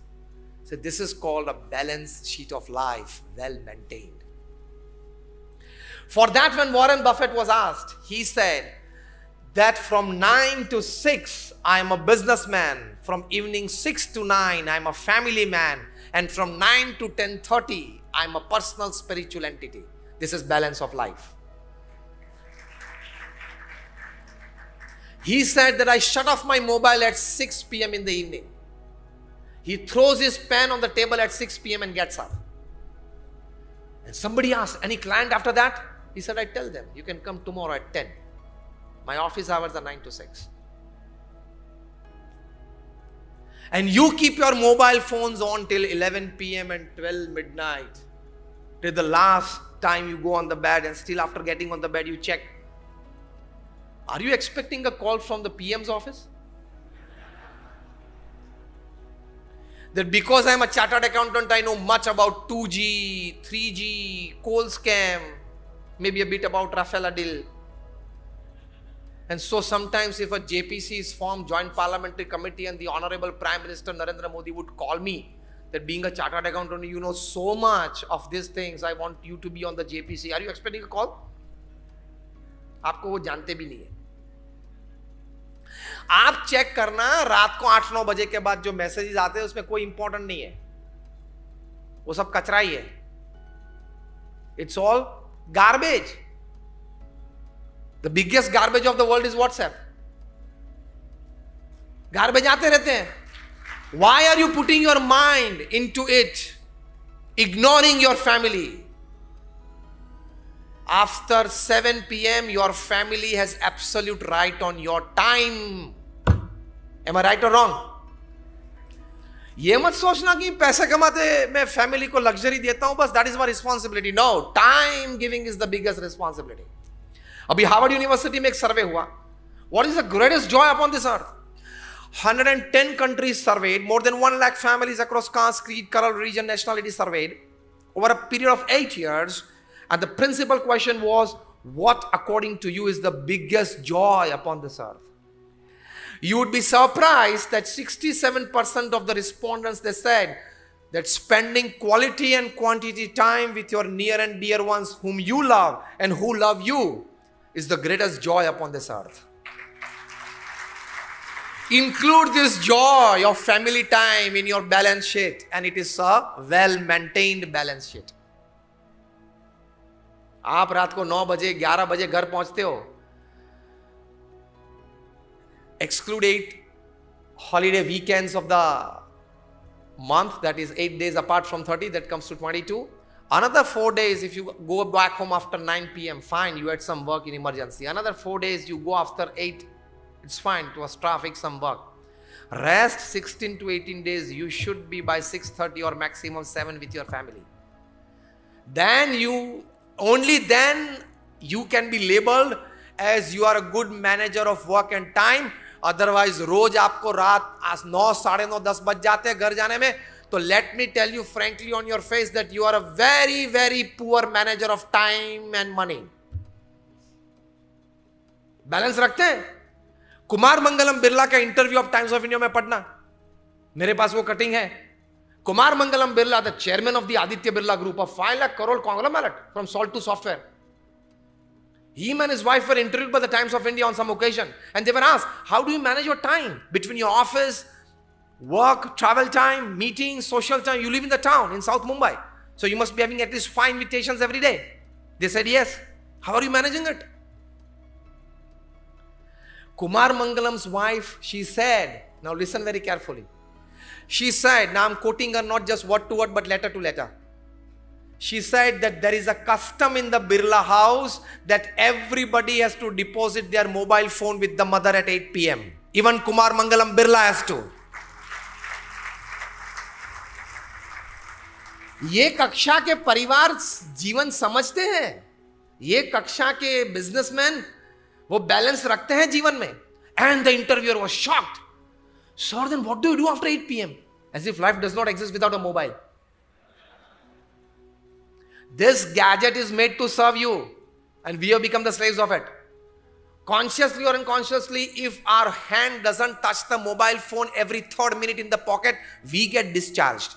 So this is called a balance sheet of life, well maintained. For that, when Warren Buffett was asked, he said that from 9 to 6, I am a businessman. From evening 6 to 9, I am a family man. And from 9 to 10:30, I am a personal spiritual entity. This is balance of life. He said that I shut off my mobile at 6 p.m. in the evening. He throws his pen on the table at 6 p.m. and gets up. And somebody asked, any client after that? He said, I tell them, you can come tomorrow at 10. My office hours are 9 to 6. And you keep your mobile phones on till 11 p.m. and 12 midnight. Till the last time you go on the bed, and still after getting on the bed you check. Are you expecting a call from the PM's office? That because I am a chartered accountant, I know much about 2G, 3G, coal scam, maybe a bit about Rafael Adil. And so sometimes if a JPC is formed, Joint Parliamentary Committee, and the Honorable Prime Minister Narendra Modi would call me, that being a chartered accountant, you know so much of these things, I want you to be on the JPC. Are you expecting a call? आपको वो जानते भी नहीं है. आप check करना, रात को 8-9 बजे के बाद जो मैसेजेस आते हैं उसमें कोई इंपॉर्टेंट नहीं है, वो सब कचरा ही है. It's all garbage. The biggest garbage of the world is WhatsApp. Garbage आते रहते हैं. Why are you putting your mind into it, ignoring your family? After 7 p.m., your family has absolute right on your time. Am I right or wrong? ये मत सोचना कि पैसे कमाते मैं फैमिली को लग्जरी देता हूं बस, that is my responsibility. No, time giving is the biggest responsibility. अभी हार्वर्ड यूनिवर्सिटी में एक सर्वे हुआ. What is the greatest joy upon this earth? 110 countries surveyed, more than 1 lakh families across caste, creed, color, religion, nationality surveyed over a period of 8 years. And the principal question was, what according to you is the biggest joy upon this earth? You would be surprised that 67% of the respondents, they said that spending quality and quantity time with your near and dear ones whom you love and who love you is the greatest joy upon this earth. Include this joy of family time in your balance sheet, and it is a well-maintained balance sheet. आप रात को 9 बजे 11 बजे घर पहुंचते हो. Exclude 8 holiday weekends of the month, that is 8 days apart from 30, that comes to 22. Another 4 days, if you go back home after 9 p.m., fine, you had some work in emergency. Another 4 days, you go after 8, it's fine, it was traffic, some work. Rest 16 to 18 days, you should be by 6:30 or maximum 7 with your family. Only then you can be labeled as you are a good manager of work and time. Otherwise, रोज आपको रात 9, 9:30, 10 बज जाते हैं घर जाने में. So let me tell you frankly on your face that you are a very, very poor manager of time and money. Balance रखते हैं. कुमार मंगलम बिरला का interview of times of India में पढ़ना, मेरे पास वो कटिंग है. Kumar Mangalam Birla, the chairman of the Aditya Birla Group, of 5 lakh crore conglomerate from salt to software. Him and his wife were interviewed by the Times of India on some occasion, and they were asked, how do you manage your time between your office, work, travel time, meetings, social time? You live in the town in South Mumbai, so you must be having at least 5 invitations every day. They said yes. How are you managing it? Kumar Mangalam's wife, she said Now listen very carefully. She said, now I'm quoting her not just word to word but letter to letter. She said that there is a custom in the Birla house that everybody has to deposit their mobile phone with the mother at 8 p.m. Even Kumar Mangalam Birla has to. ये कक्षा के परिवार जीवन समझते हैं, ये कक्षा के बिजनेसमैन वो बैलेंस रखते हैं जीवन में. And the interviewer was shocked. Sir, then what do you do after 8 p.m.? As if life does not exist without a mobile. This gadget is made to serve you, and we have become the slaves of it. Consciously or unconsciously, if our hand doesn't touch the mobile phone every third minute in the pocket, we get discharged.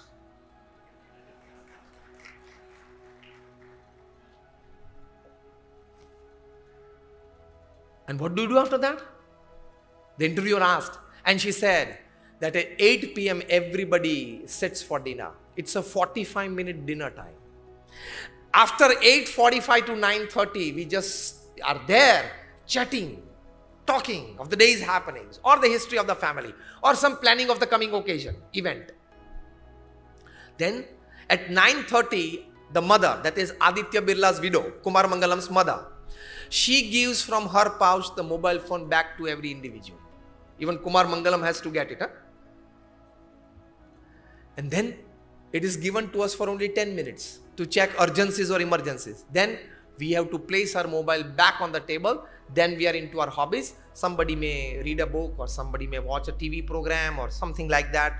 And what do you do after that? The interviewer asked, and she said that at 8 p.m. everybody sits for dinner. It's a 45-minute dinner time. After 8:45 to 9:30, we just are there chatting, talking of the day's happenings or the history of the family or some planning of the coming occasion, event. Then at 9:30, the mother, that is Aditya Birla's widow, Kumar Mangalam's mother, she gives from her pouch the mobile phone back to every individual. Even Kumar Mangalam has to get it. And then it is given to us for only 10 minutes to check urgencies or emergencies. Then we have to place our mobile back on the table. Then we are into our hobbies. Somebody may read a book, or somebody may watch a TV program or something like that.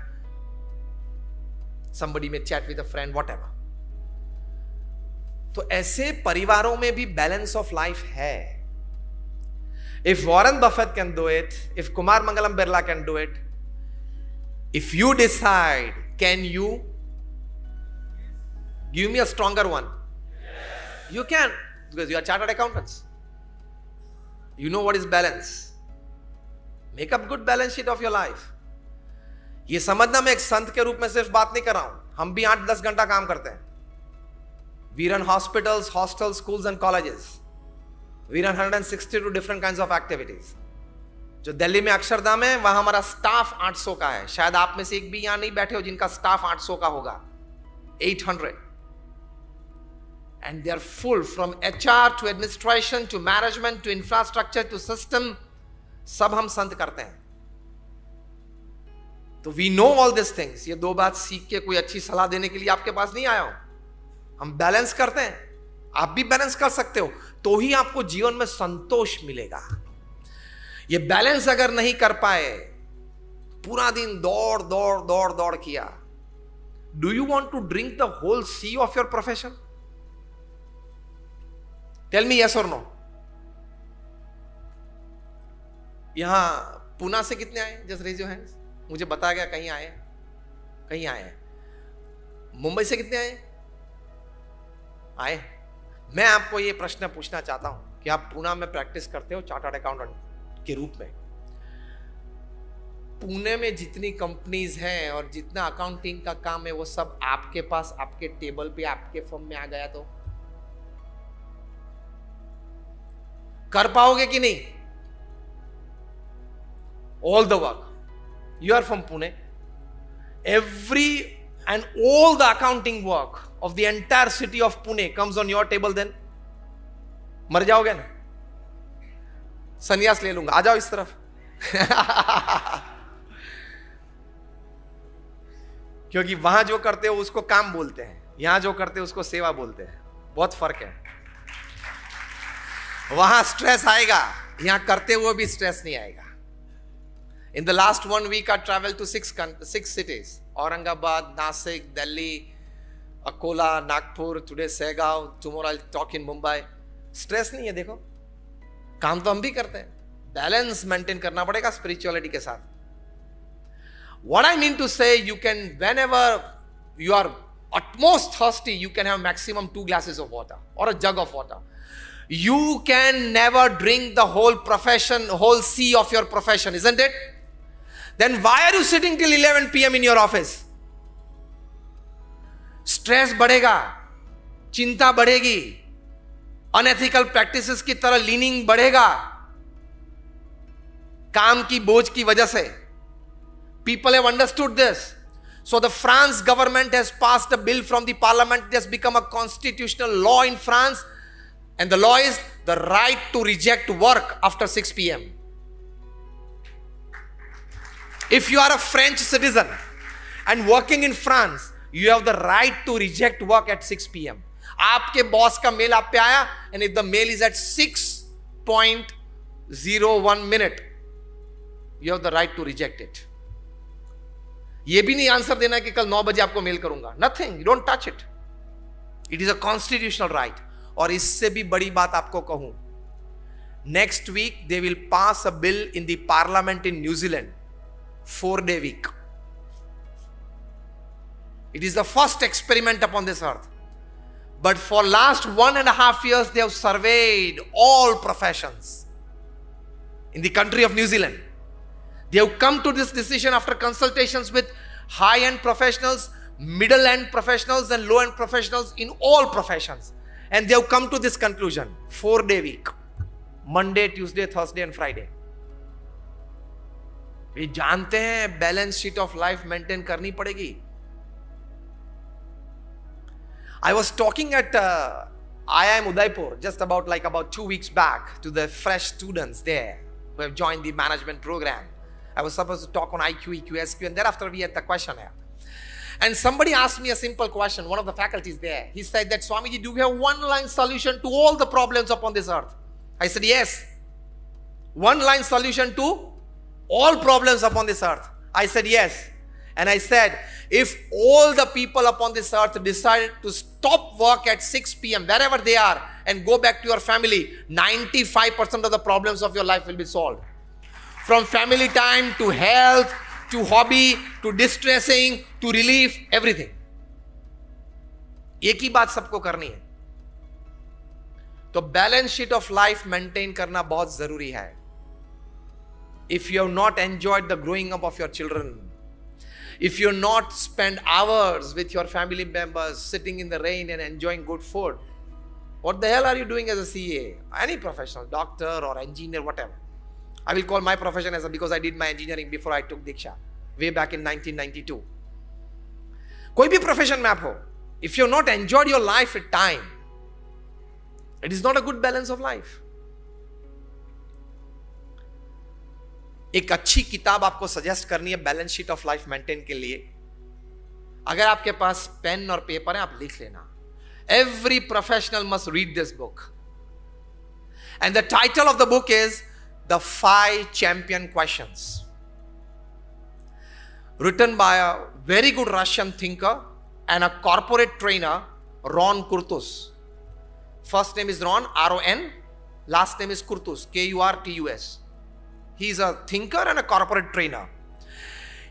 Somebody may chat with a friend, whatever. तो ऐसे परिवारों में भी balance of life है. If Warren Buffett can do it, if Kumar Mangalam Birla can do it, if you decide, can you? Give me a stronger one. Yes. You can, because you are chartered accountants. You know what is balance. Make up good balance sheet of your life. ये समझना मैं एक संत के रूप में सिर्फ बात नहीं कर रहा हूं. हम भी 8-10 घंटा काम करते हैं. We run hospitals, hostels, schools and colleges. We run 162 different kinds of activities. जो दिल्ली में अक्षरधाम है, वहां हमारा स्टाफ 800 का है. शायद आप में से एक भी यहां नहीं बैठे हो जिनका स्टाफ 800 का होगा. 800. And they are full, from HR to administration to management to infrastructure to system. सब हम संत करते हैं. तो we know all these things. ये दो बात सीख के कोई अच्छी सलाह देने के लिए आपके पास नहीं आया हूं. हम बैलेंस करते हैं. आप भी बैलेंस कर सकते हो, तो ही आपको जीवन में संतोष मिलेगा. ये बैलेंस अगर नहीं कर पाए, पूरा दिन दौड़ दौड़ दौड़ दौड़ किया. Do you want to drink the whole sea of your profession? Tell me yes और नो. यहां पुणे से कितने आए? Just raise your hands. मुझे बताया गया कहीं आए, कहीं आए. मुंबई से कितने आए? आए. मैं आपको ये प्रश्न पूछना चाहता हूं कि आप पुणे में प्रैक्टिस करते हो चार्टर्ड अकाउंटेंट के रूप में. पुणे में जितनी कंपनीज हैं और जितना अकाउंटिंग का काम है, वो सब आपके पास, आपके टेबल पे, आपके फर्म में आ गया तो कर पाओगे कि नहीं? All the work. You are from Pune. Every and all the accounting work of the entire city of Pune comes on your table then. मर जाओगे ना? संन्यास ले लूंगा. आ जाओ इस तरफ. क्योंकि वहां जो करते हो उसको काम बोलते हैं, यहां जो करते हो उसको सेवा बोलते हैं. बहुत फर्क है. वहां स्ट्रेस आएगा, यहां करते हुए भी स्ट्रेस नहीं आएगा. In the last 1 week, I traveled to six cities: Aurangabad, Nasik, Delhi, Akola, Nagpur, today Segaon, tomorrow I'll talk in Mumbai. Stress नहीं है. देखो, काम तो हम भी करते हैं. बैलेंस मेंटेन करना पड़ेगा स्पिरिचुअलिटी के साथ. What I mean to say, you can, whenever you are at most thirsty, you can have maximum 2 glasses of water or a jug of water. You can never drink the whole profession, whole sea of your profession, isn't it? Then why are you sitting till 11 p.m. in your office? Stress बढ़ेगा, चिंता बढ़ेगी, unethical practices की तरह leaning बढ़ेगा काम की बोझ की वजह से. People have understood this. So the France government has passed a bill from the parliament. It has become a constitutional law in France. And the law is the right to reject work after 6 p.m. If you are a French citizen and working in France, you have the right to reject work at 6 p.m. आपके boss का mail आप पे आया, and if the mail is at 6.01 minute, you have the right to reject it. ये भी नहीं answer देना है कि कल 9 बजे आपको मेल करूंगा. Nothing. You don't touch it. It is a constitutional right. और इससे भी बड़ी बात आपको कहूं, next week they will pass a bill in the parliament in New Zealand, 4-day week. It is the first experiment upon this earth. But for last 1.5 years, they have surveyed all professions in the country of New Zealand. They have come to this decision after consultations with high-end professionals, middle-end professionals, and low-end professionals in all professions. And they have come to this conclusion: 4-day week, Monday, Tuesday, Thursday, and Friday. वे जानते हैं balance sheet of life maintain करनी पड़ेगी. I was talking at IIM Udaipur just about 2 weeks back to the fresh students there who have joined the management program. I was supposed to talk on IQ, EQ, SQ, and thereafter we had the questionnaire. And somebody asked me a simple question, one of the faculties there. He said that, Swamiji, do you have one-line solution to all the problems upon this earth? I said, yes. One-line solution to all problems upon this earth? I said, yes. And I said, if all the people upon this earth decided to stop work at 6 p.m. wherever they are and go back to your family, 95% of the problems of your life will be solved. From family time to health, to hobby, to distressing, to relief, everything. एक ही बात सबको करनी है. तो balance sheet of life maintain करना बहुत जरूरी है. If you have not enjoyed the growing up of your children, if you have not spent hours with your family members sitting in the rain and enjoying good food, what the hell are you doing as a CA? Any professional, doctor or engineer, whatever. I will call my profession as because I did my engineering before I took Diksha, way back in 1992. कोई भी profession में आप हो, if you have not enjoyed your life at time, it is not a good balance of life. एक अच्छी किताब आपको suggest करनी है balance sheet of life maintain के लिए. अगर आपके पास पेन और पेपर है, आप लिख लेना. Every professional must read this book. And the title of the book is The 5 Champion Questions. Written by a very good Russian thinker and a corporate trainer, Ron Kurtus. First name is Ron, R-O-N. Last name is Kurtus, K-U-R-T-U-S. He is a thinker and a corporate trainer.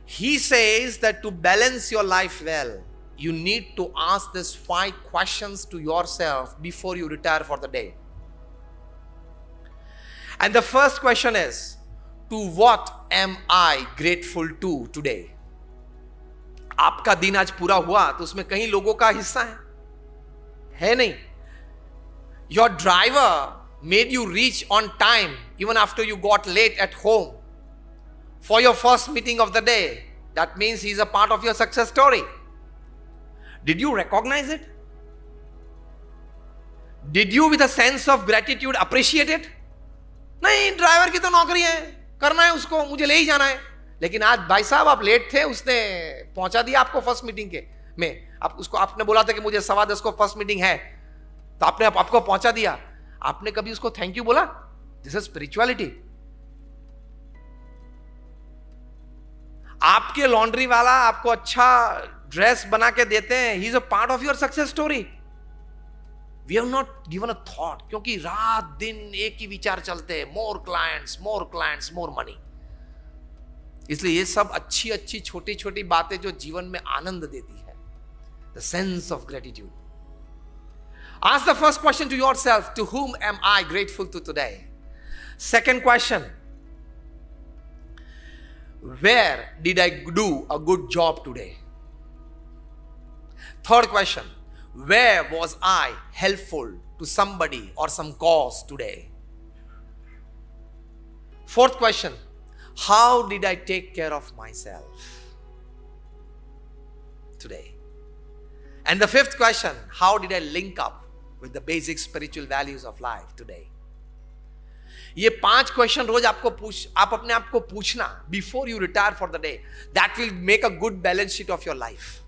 He says that to balance your life well, you need to ask these 5 questions to yourself before you retire for the day. And the first question is, to what am I grateful to today? आपका दिन आज पूरा हुआ तो उसमें कहीं लोगों का हिस्सा है नहीं. Your driver made you reach on time even after you got late at home for your first meeting of the day. That means he is a part of your success story. Did you recognize it? Did you with a sense of gratitude appreciate it? नहीं, driver की तो नौकरी है, करना है उसको, मुझे ले ही जाना है. लेकिन आज भाई साहब आप लेट थे, उसने पहुंचा दिया आपको फर्स्ट मीटिंग के में. आप उसको आपने बोला था कि मुझे 10:15 को फर्स्ट मीटिंग है, तो आपने आपको पहुंचा दिया. आपने कभी उसको थैंक यू बोला? This is spirituality. आपके लॉन्ड्री वाला आपको अच्छा ड्रेस बना के देते हैं, he is a part of your success story. We have not given a thought, क्योंकि रात दिन एक ही विचार चलते हैं, मोर क्लाइंट्स, मोर मनी. इसलिए ये सब अच्छी अच्छी छोटी छोटी बातें जो जीवन में आनंद देती है, the sense of gratitude. Ask the first question to yourself, to whom am I grateful to today? Second question, where did I do a good job today? Third question, where was I helpful to somebody or some cause today? Fourth question, How did I take care of myself today? And the fifth question, how did I link up with the basic spiritual values of life today? ये 5 question रोज आप अपने आप को पूछना before you retire for the day. That will make a good balance sheet of your life.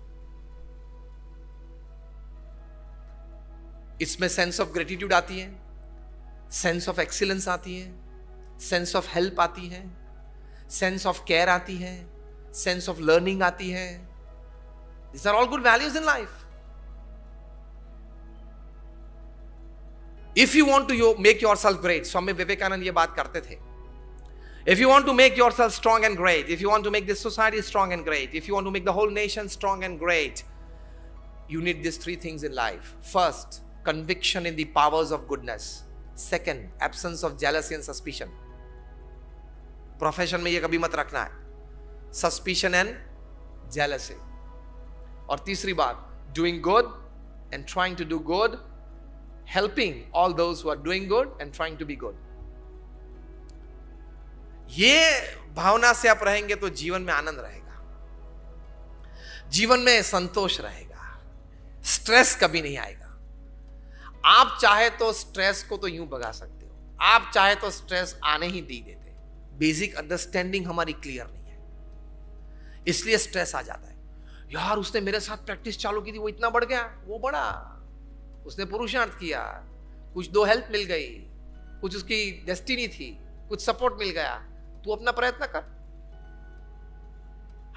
इसमें sense of gratitude आती है, sense of excellence आती है, सेंस ऑफ हेल्प आती है, सेंस ऑफ केयर आती है, सेंस ऑफ लर्निंग आती है. These are all good values in life. If you want to make yourself great, Swami Vivekananda ये बात करते थे. If you want to make yourself strong and great, if you want to make this society strong and great, if you want to make the whole nation strong and great, you need these 3 things in life. First, conviction in the powers of goodness. Second, absence of jealousy and suspicion. Profession में ये कभी मत रखना है, suspicion and jealousy. और तीसरी बात, doing good and trying to do good, helping all those who are doing good and trying to be good. ये भावना से आप रहेंगे तो जीवन में आनंद रहेगा, जीवन में संतोष रहेगा, स्ट्रेस कभी नहीं आएगा. आप चाहे तो स्ट्रेस को तो यूं भगा सकते हो, आप चाहे तो स्ट्रेस आने ही दी देते. बेसिक अंडरस्टैंडिंग हमारी क्लियर नहीं है, इसलिए स्ट्रेस आ जाता है. यार उसने मेरे साथ प्रैक्टिस चालू की थी, वो इतना बढ़ गया, वो बढ़ा, उसने पुरुषार्थ किया, कुछ 2 हेल्प मिल गई, कुछ उसकी डेस्टिनी थी, कुछ सपोर्ट मिल गया, तू अपना प्रयत्न कर.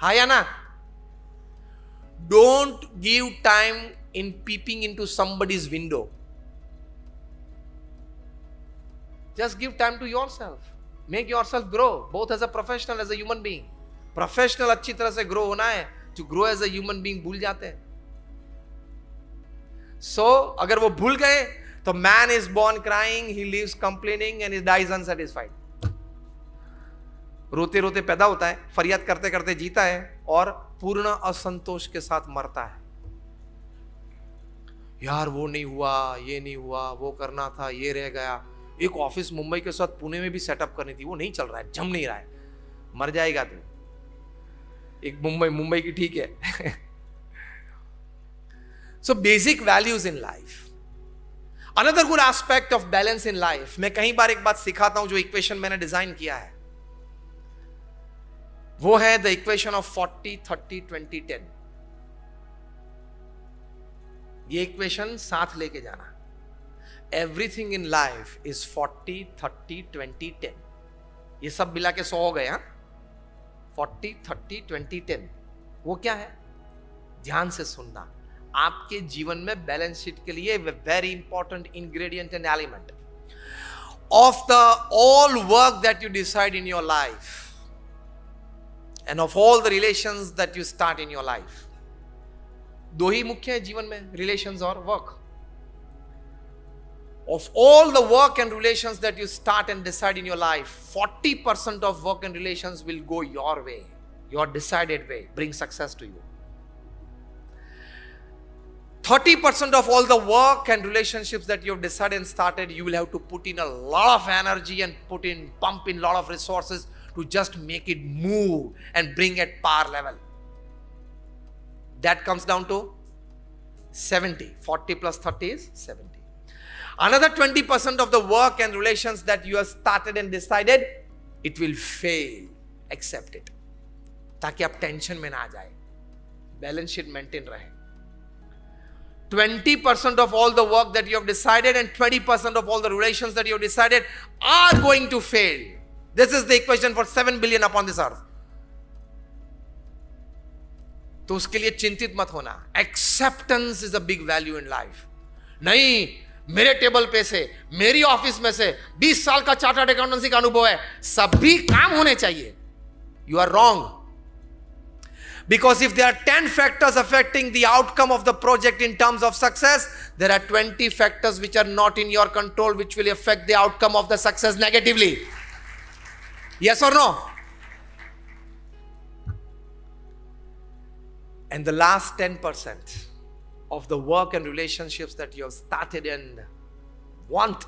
हाँ या ना? Don't give time in peeping into somebody's window. Just give time to yourself. Make yourself grow, both as a professional, as a human being. Professional अच्छी तरह से grow होना है, to grow as a human being भूल जाते हैं. So, अगर वो भूल गए तो man is born crying, he lives complaining and he dies unsatisfied. रोते रोते पैदा होता है, फरियाद करते करते जीता है और पूर्ण असंतोष के साथ मरता है. यार वो नहीं हुआ, ये नहीं हुआ, वो करना था, ये रह गया. एक ऑफिस मुंबई के साथ पुणे में भी सेटअप करनी थी, वो नहीं चल रहा है, जम नहीं रहा है, मर जाएगा तू. एक मुंबई की ठीक है. So basic values in life. Another good aspect of balance in life. मैं कई बार एक बात सिखाता हूं, जो इक्वेशन मैंने डिजाइन किया है वो है द इक्वेशन ऑफ 40-30-20-10. ये इक्वेशन साथ लेके जाना. Everything in life is 40-30-20-10. ये सब मिला के 100 हो गए. 40-30-20-10. वो क्या है? ध्यान से सुनना. आपके जीवन में बैलेंस शीट के लिए very important ingredient and element of the all work that you decide in your life end of all the relations that you start in your life. 2 ही मुख्य है जीवन में, रिलेशंस और work. Of all the work and relations that you start and decide in your life, 40% of work and relations will go your way, your decided way, bring success to you. 30% of all the work and relationships that you have decided and started, you will have to put in a lot of energy and pump in a lot of resources to just make it move and bring it par level. That comes down to 70. 40 plus 30 is 70. Another 20% of the work and relations that you have started and decided, it will fail. Accept it. ताकि आप tension में ना आ जाए, balance sheet maintain रहे. 20% of all the work that you have decided and 20% of all the relations that you have decided are going to fail. This is the equation for 7 billion upon this earth. तो उसके लिए चिंतित मत होना. Acceptance is a big value in life. नहीं, मेरे table पे से, मेरी ऑफिस में से 20 साल का चार्टर्ड अकाउंटेंसी का अनुभव है, सभी काम होने चाहिए. You are wrong. Because if there are 10 factors affecting the outcome of the project in terms of success, there are 20 factors which are not in your control, which will affect the outcome of the success negatively. Yes or no? And the last 10% of the work and relationships that you have started and want,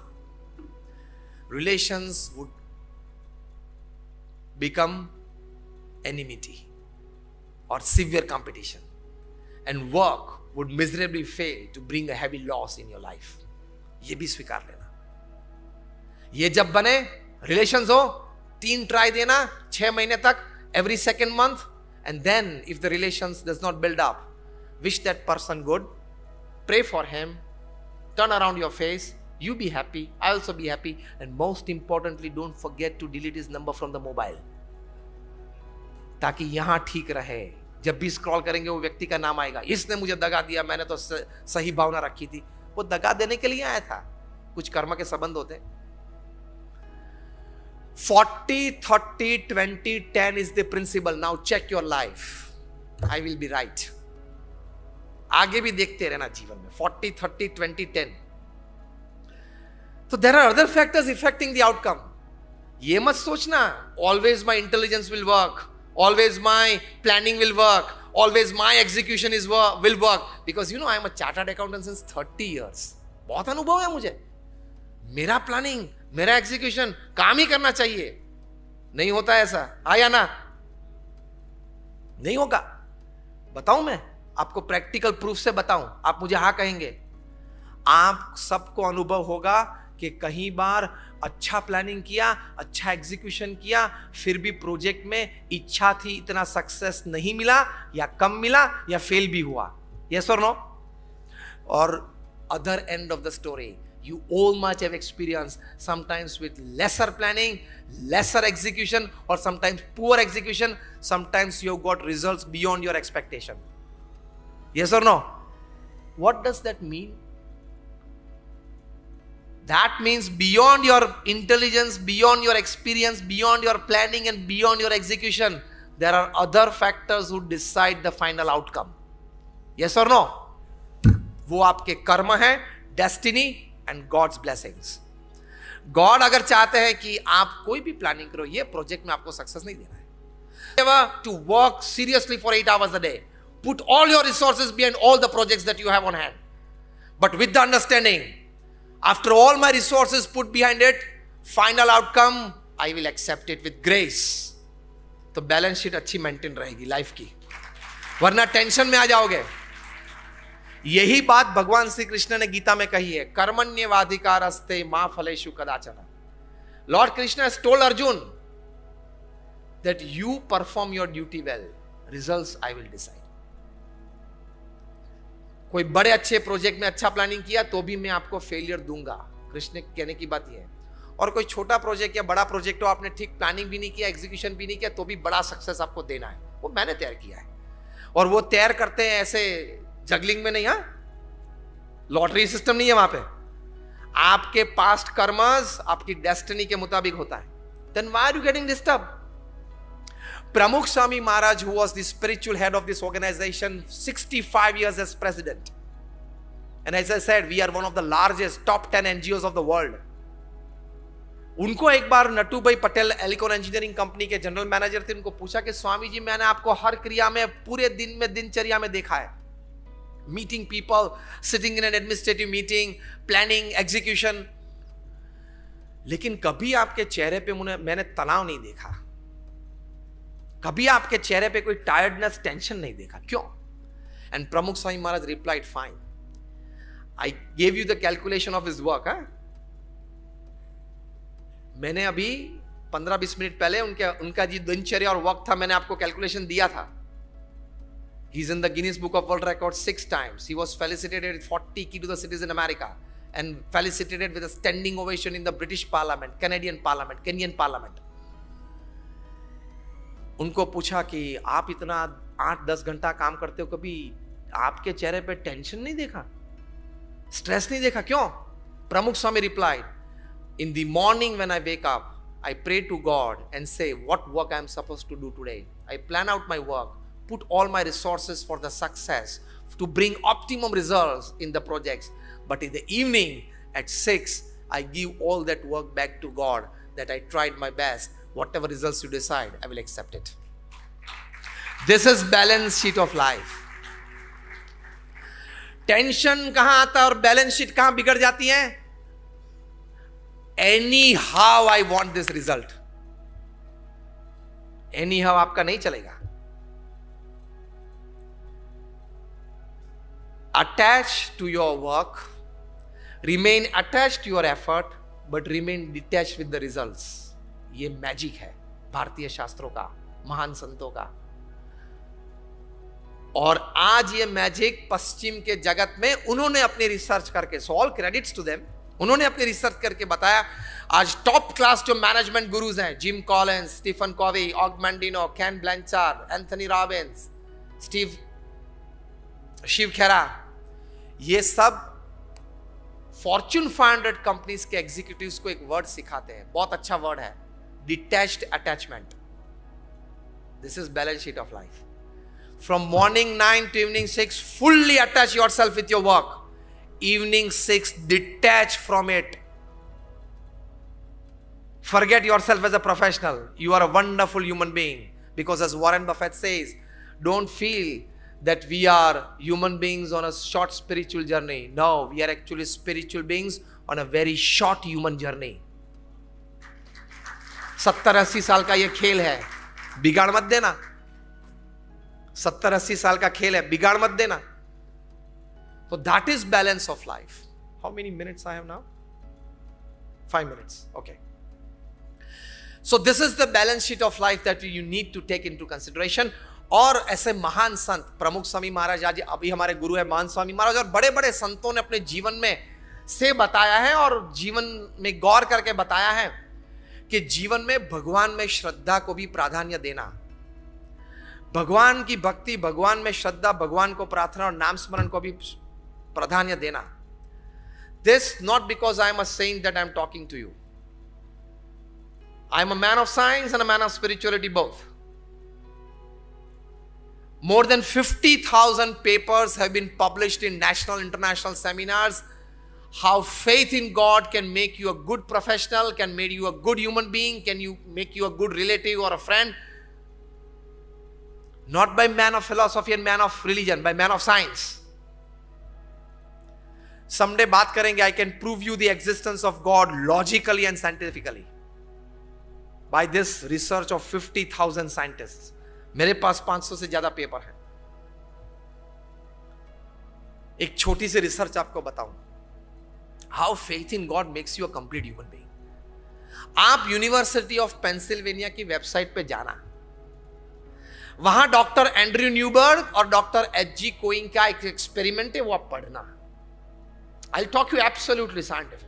relations would become enmity or severe competition, and work would miserably fail to bring a heavy loss in your life. ये भी स्वीकार लेना. ये जब बने, relations हो, 3 try देना 6 महीने तक, every second month, and then if the relations does not build up, wish that person good, pray for him, turn around your face, you be happy, I also be happy, and most importantly, don't forget to delete his number from the mobile, ताकि यहां ठीक रहे. जब भी scroll करेंगे वो व्यक्ति का नाम आएगा, इसने मुझे दगा दिया, मैंने तो सही भावना रखी थी. वो दगा देने के लिए आया था. कुछ कर्म के संबंध होते हैं. 40-30-20-10 is the principle. Now check your life. I will be right. आगे भी देखते रहना जीवन में. 40-30-20-10. So there are other factors affecting the outcome. ये मत सोचना always my intelligence will work, always my planning will work, always my execution will work, because I am a chartered accountant since 30 years. बहुत अनुभव है मुझे. मेरा planning, मेरा execution काम ही करना चाहिए. नहीं होता ऐसा. आया ना? नहीं होगा. बताऊं मैं आपको, प्रैक्टिकल प्रूफ से बताऊं, आप मुझे हाँ कहेंगे. आप सबको अनुभव होगा कि कई बार अच्छा प्लानिंग किया, अच्छा एग्जीक्यूशन किया, फिर भी प्रोजेक्ट में इच्छा थी इतना सक्सेस नहीं मिला, या कम मिला, या फेल भी हुआ. यस और नो? और other end of the story, you all much have experience, sometimes with lesser planning, lesser execution, or sometimes poor execution. Sometimes you have got results beyond your expectation. Yes or no? What does that mean? That means beyond your intelligence, beyond your experience, beyond your planning, and beyond your execution, there are other factors who decide the final outcome. Yes or no? वो आपके कर्म है, destiny and God's blessings. God अगर चाहते हैं कि आप कोई भी प्लानिंग करो, ये प्रोजेक्ट में आपको सक्सेस नहीं देना है. Ever to work seriously for 8 hours a day, put all your resources behind all the projects that you have on hand, but with the understanding, after all my resources put behind it, final outcome I will accept it with grace. तो balance sheet अच्छी maintain रहेगी life की, वरना tension में आ जाओगे. यही बात भगवान श्री कृष्ण ने गीता में कही है. कर्मण्येवाधिकारस्ते मा फलेषु कदाचन. Lord Krishna has told Arjun that you perform your duty well, results I will decide. कोई बड़े अच्छे प्रोजेक्ट में अच्छा प्लानिंग किया तो भी मैं आपको फेलियर दूंगा. कृष्ण कहने की बात यह है. और कोई छोटा प्रोजेक्ट या बड़ा प्रोजेक्ट हो, आपने ठीक प्लानिंग भी नहीं किया, एग्जीक्यूशन भी नहीं किया, तो भी बड़ा सक्सेस आपको देना है. वो मैंने तैयार किया है. और वो तैयार करते हैं ऐसे जगलिंग में नहीं. लॉटरी सिस्टम नहीं है वहां पे. आपके पास्ट कर्मस आपकी डेस्टिनी के मुताबिक होता है. Then why are you getting disturb? Pramukh Swami Maharaj, who was the spiritual head of this organization, 65 years as president, and as I said, we are one of the largest top 10 NGOs of the world. उनको एक बार नटू भाई Patel Elecon engineering company के general manager थे. उनको पूछा कि स्वामी जी, मैंने आपको हर क्रिया में पूरे दिन में दिनचर्या में देखा है, meeting people, sitting in an administrative meeting, planning, execution, लेकिन कभी आपके चेहरे पे मैंने तनाव नहीं देखा, कभी आपके चेहरे पे कोई टायर्डनेस, टेंशन नहीं देखा. क्यों? And Pramukh Swami Maharaj replied, fine, I gave you the calculation of his work. मैंने अभी 15-20 मिनट पहले उनका जी दिनचर्या और वर्क था, मैंने आपको कैलकुलेशन दिया था. He is in the Guinness Book of World Records 6 times. He was felicitated with 40 key to the cities in America and felicitated with a standing ovation in the British Parliament, Canadian Parliament, Kenyan Parliament. उनको पूछा कि आप इतना 8-10 घंटा काम करते हो, कभी आपके चेहरे पे टेंशन नहीं देखा, स्ट्रेस नहीं देखा? क्यों? Pramukh Swami replied, in the morning when I wake up, I pray to God and say what work I am supposed to do today. I plan out my work, put all my resources for the success, to bring optimum results in the projects. But in the evening at 6, I give all that work back to God, that I tried my best. Whatever results you decide, I will accept it. This is balance sheet of life. Tension कहां आता है और balance sheet कहां बिगड़ जाती है? Anyhow I want this result. Any how आपका नहीं चलेगा. Attach to your work, remain attached to your effort, but remain detached with the results. ये मैजिक है भारतीय शास्त्रों का, महान संतों का. और आज ये मैजिक पश्चिम के जगत में उन्होंने अपनी रिसर्च करके, so all credits to them, उन्होंने अपनी रिसर्च करके बताया. आज टॉप क्लास जो मैनेजमेंट गुरुज हैं, Jim Collins, Stephen Covey, Og Mandino, Ken Blanchard, Anthony Robbins, Shiv Khera, ये सब फॉर्च्यून 500 कंपनीज के एग्जीक्यूटिव्स को एक वर्ड सिखाते हैं. बहुत अच्छा वर्ड है, detached attachment. This is balance sheet of life. From morning 9 to evening 6, fully attach yourself with your work. Evening 6, detach from it. Forget yourself as a professional. You are a wonderful human being. Because as Warren Buffett says, don't feel that we are human beings on a short spiritual journey. No, we are actually spiritual beings on a very short human journey. 70-80 साल का ये खेल है, बिगाड़ मत देना. 70-80 साल का खेल है, बिगाड़ मत देना. So that is balance of life. How many minutes I have now? 5 minutes. Okay. So this is the balance sheet of life that you need to take into consideration. और ऐसे महान संत, प्रमुख स्वामी महाराज, आज अभी हमारे गुरु है महान स्वामी महाराज, और बड़े बड़े संतों ने अपने जीवन में से बताया है और जीवन में गौर करके बताया है कि जीवन में भगवान में श्रद्धा को भी प्राधान्य देना, भगवान की भक्ति, भगवान में श्रद्धा, भगवान को प्रार्थना और नाम स्मरण को भी प्राधान्य देना. This not because I am a saint that I am talking to you. I am a man of science and a man of spirituality both. More than 50,000 papers have been published in national, international seminars. How faith in God can make you a good professional, can make you a good human being, can you make you a good relative or a friend. Not by man of philosophy and man of religion, by man of science. Someday बात करेंगे, I can prove you the existence of God logically and scientifically. By this research of 50,000 scientists. मेरे पास 500 से ज्यादा paper है. एक छोटी सी research आपको बताऊं, how faith in God makes you a complete human being. आप यूनिवर्सिटी ऑफ पेंसिल्वेनिया की वेबसाइट पे जाना, वहां डॉक्टर एंड्रयू न्यूबर्ग और डॉक्टर एच.जी. कोइंग का एक एक्सपेरिमेंट है, वो आप पढ़ना. I will talk you absolutely scientific.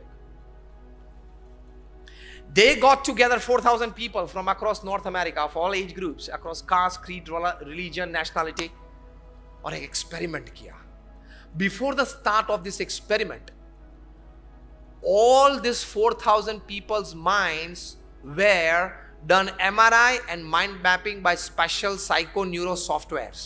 They got together 4,000 people from across North America of all age groups, across caste, creed, religion, nationality, और एक experiment किया. Before the start of this experiment, all these 4,000 people's minds were done MRI and mind mapping by special psychoneuro softwares,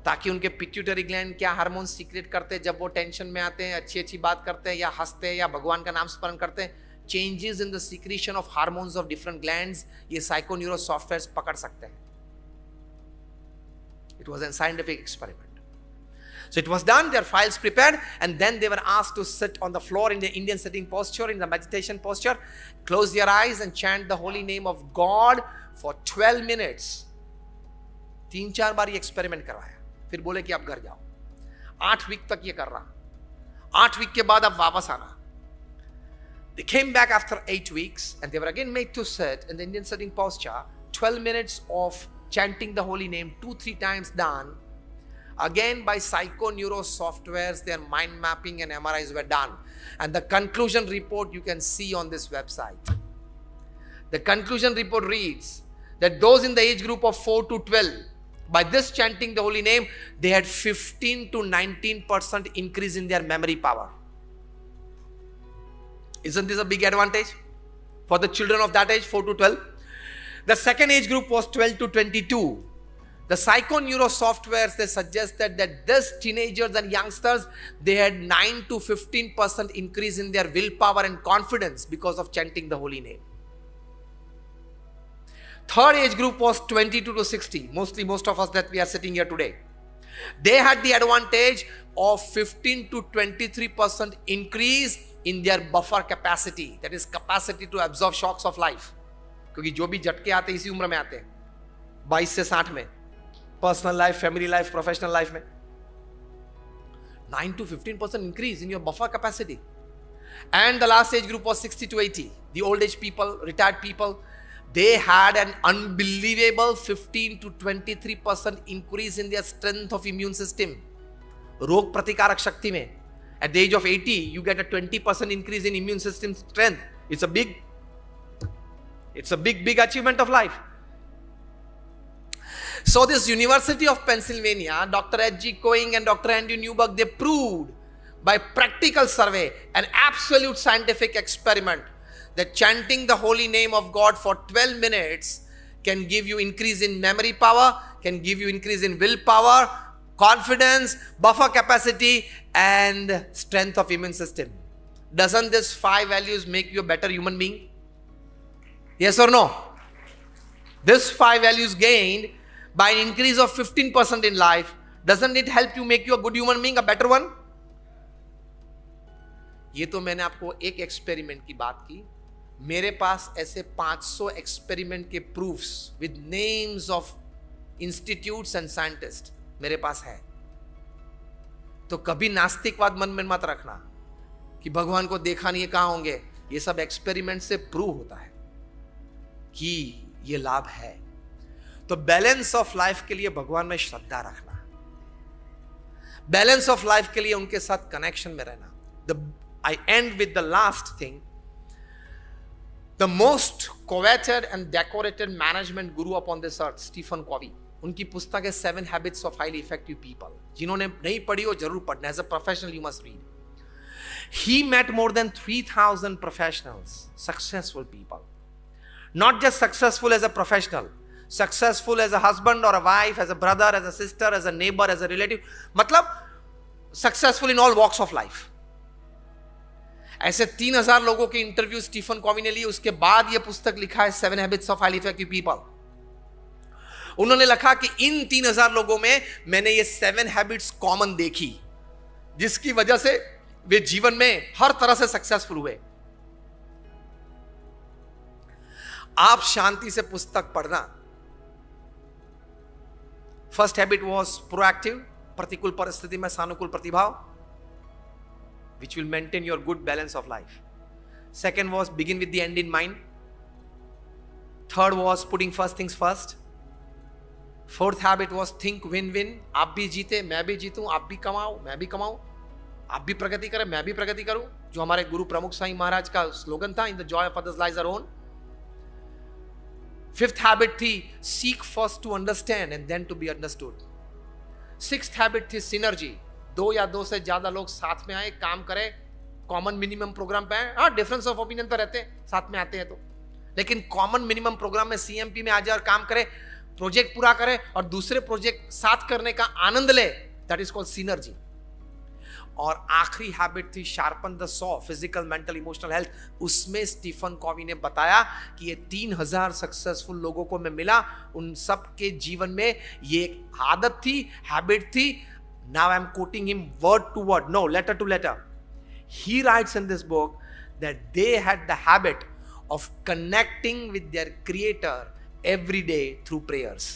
ताकि उनके pituitary gland क्या hormone secrete करते हैं जब वो टेंशन में आते हैं, अच्छी अच्छी बात करते हैं या हंसते हैं या भगवान का नाम स्मरण करते हैं, changes in the secretion of hormones of different glands, ये साइकोन्यूरो सॉफ्टवेयर्स पकड़ सकते हैं. It was an scientific experiment. So it was done, their files prepared, and then they were asked to sit on the floor in the Indian sitting posture, in the meditation posture, close their eyes and chant the holy name of God for 12 minutes. 3-4 बार ये experiment करवाया, फिर बोले कि आप घर जाओ. 8 week तक ये कर रहा. 8 वीक के बाद अब वापस आना. They came back after 8 weeks and they were again made to sit in the Indian sitting posture, 12 minutes of chanting the holy name 2-3 times done. Again by psychoneuro softwares, their mind mapping and MRIs were done. And the conclusion report you can see on this website. The conclusion report reads that those in the age group of 4 to 12, by this chanting the holy name, they had 15 to 19% increase in their memory power. Isn't this a big advantage for the children of that age, 4 to 12? The second age group was 12 to 22. The psychoneuro softwares, they suggested that these teenagers and youngsters, they had 9 to 15% increase in their willpower and confidence because of chanting the holy name. Third age group was 22 to 60, mostly most of us that we are sitting here today. They had the advantage of 15 to 23% increase in their buffer capacity, that is capacity to absorb shocks of life. क्योंकि जो भी झटके आते इसी उम्र में आते हैं, 22 से 60 में, personal life, family life, professional life में। 9 to 15% increase in your buffer capacity. And the last age group was 60 to 80. The old age people, retired people, they had an unbelievable 15 to 23% increase in their strength of immune system. रोग प्रतिकारक शक्ति में at the age of 80 you get a 20% increase in immune system strength. It's a big achievement of life. So this University of Pennsylvania, Dr. H.G. Coing and Dr. Andrew Newberg, they proved by practical survey, an absolute scientific experiment, that chanting the holy name of God for 12 minutes can give you increase in memory power, can give you increase in willpower, confidence, buffer capacity, and strength of immune system. Doesn't this 5 values make you a better human being? Yes or no? This 5 values gained by an increase of 15% in life, doesn't it help you make you a good human being, a better one? ये तो मैंने आपको एक experiment की बात की। मेरे पास ऐसे 500 एक्सपेरिमेंट के proofs with names of institutes and scientist मेरे पास है। तो कभी नास्तिकवाद मन में मत रखना कि भगवान को देखा नहीं है, कहां होंगे। ये सब एक्सपेरिमेंट से प्रूव होता है कि ये लाभ है। तो बैलेंस ऑफ लाइफ के लिए भगवान में श्रद्धा रखना, बैलेंस ऑफ लाइफ के लिए उनके साथ कनेक्शन में रहना। I end with the last thing. The most coveted and decorated management guru upon this earth, Stephen Covey. उनकी पुस्तक है 7 Habits of Highly Effective People. जिन्होंने नहीं पढ़ी हो जरूर पढ़ना। As a professional you must read. He met more than 3,000 professionals, successful people. Not just successful as a professional, successful as a husband or a wife, as a brother, as a sister, as a neighbor, as a relative. मतलब successful in all walks of life. ऐसे 3,000 लोगों के interview Stephen Covey ने लिए। उसके बाद यह पुस्तक लिखा है 7 Habits of Highly Effective People. उन्होंने लिखा कि इन 3,000 लोगों में मैंने ये 7 हैबिट्स कॉमन देखी, जिसकी वजह से वे जीवन में हर तरह से सक्सेसफुल हुए। आप शांति से पुस्तक पढ़ना। फर्स्ट हैबिट वॉज प्रोएक्टिव, प्रतिकूल परिस्थिति में सानुकूल प्रतिभाव, which will maintain your good balance of life. Second was begin with the end in mind. Third was putting first things first. Fourth habit was think win-win. आप भी जीते, मैं भी जीतूं, आप भी कमाओ, मैं भी कमाऊं, आप भी प्रगति करें, मैं भी प्रगति करूं, जो हमारे गुरु प्रमुख साईं महाराज का स्लोगन था, in the joy of others lies our own. Fifth habit थी seek first to understand and then to be understood. Sixth habit थी synergy. 2 या 2 से ज्यादा लोग साथ में आए, काम करें, कॉमन मिनिमम प्रोग्राम पे आए। हाँ, डिफरेंस ऑफ ओपिनियन तो रहते हैं, साथ में आते हैं तो, लेकिन कॉमन मिनिमम प्रोग्राम में सीएमपी में आ जाए और काम करे, प्रोजेक्ट पूरा करे और दूसरे प्रोजेक्ट साथ करने का आनंद ले, दैट इज कॉल्ड सिनर्जी। और आखिरी हैबिट थी sharpen the saw, physical, mental, emotional health. उसमें स्टीफन कॉवी ने बताया कि ये 3,000 सक्सेसफुल लोगों को मैं मिला, उन सब के जीवन में ये एक आदत थी, हैबिट थी। Now I'm quoting him word to word, no, letter to letter. He writes in this book that they had the habit of connecting with their creator every day through prayers.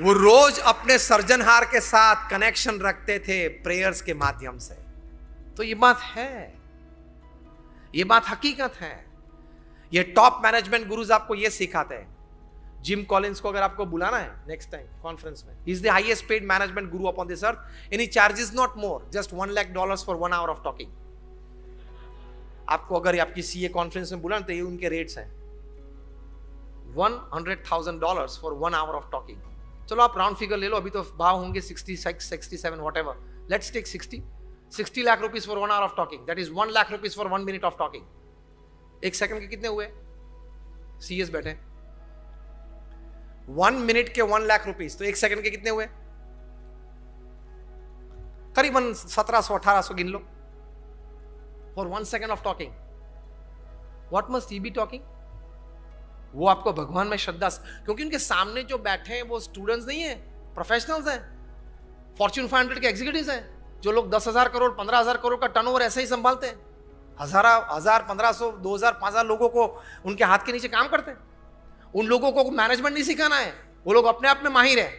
वो रोज अपने सर्जनहार के साथ connection रखते थे prayers के माध्यम से। तो ये बात है, ये बात हकीकत है। ये टॉप मैनेजमेंट गुरुज आपको ये सिखाते हैं। जिम कॉलिंस को अगर आपको बुलाना है नेक्स्ट टाइम कॉन्फ्रेंस में, he is the highest paid management guru upon this earth and he charges not more, just $1 lakh for 1 hour of talking. आपको अगर आपकी सीए कॉन्फ्रेंस में बुलाना तो ये उनके रेट्स हैं, $100,000 फॉर 1 hour ऑफ टॉकिंग। चलो आप राउंड फिगर ले लो, अभी तो भाव होंगे 66, 67, whatever. Let's take 60 lakh rupees for 1 hour of talking, that is 1 lakh rupees for 1 minute of talking. 1 second के कितने हुए? सीएस बैठे 1 minute के 1 लाख रुपीज, तो 1 सेकंड के कितने हुए? करीबन 1700-1800 गिन लो for 1 second of talking. What must he be talking? वो आपको भगवान में श्रद्धा, क्योंकि उनके सामने जो बैठे हैं वो स्टूडेंट्स नहीं है, प्रोफेशनल्स हैं, फॉर्च्यून 500 के एग्जीक्यूटिव्स हैं, जो लोग 10,000 करोड़ 15,000 करोड़ का टर्नओवर ऐसे ही संभालते हैं। हजार 1500 2000 5000 लोगों को उनके हाथ के नीचे काम करते हैं। उन लोगों को मैनेजमेंट नहीं सिखाना है, वो लोग अपने आप में माहिर है।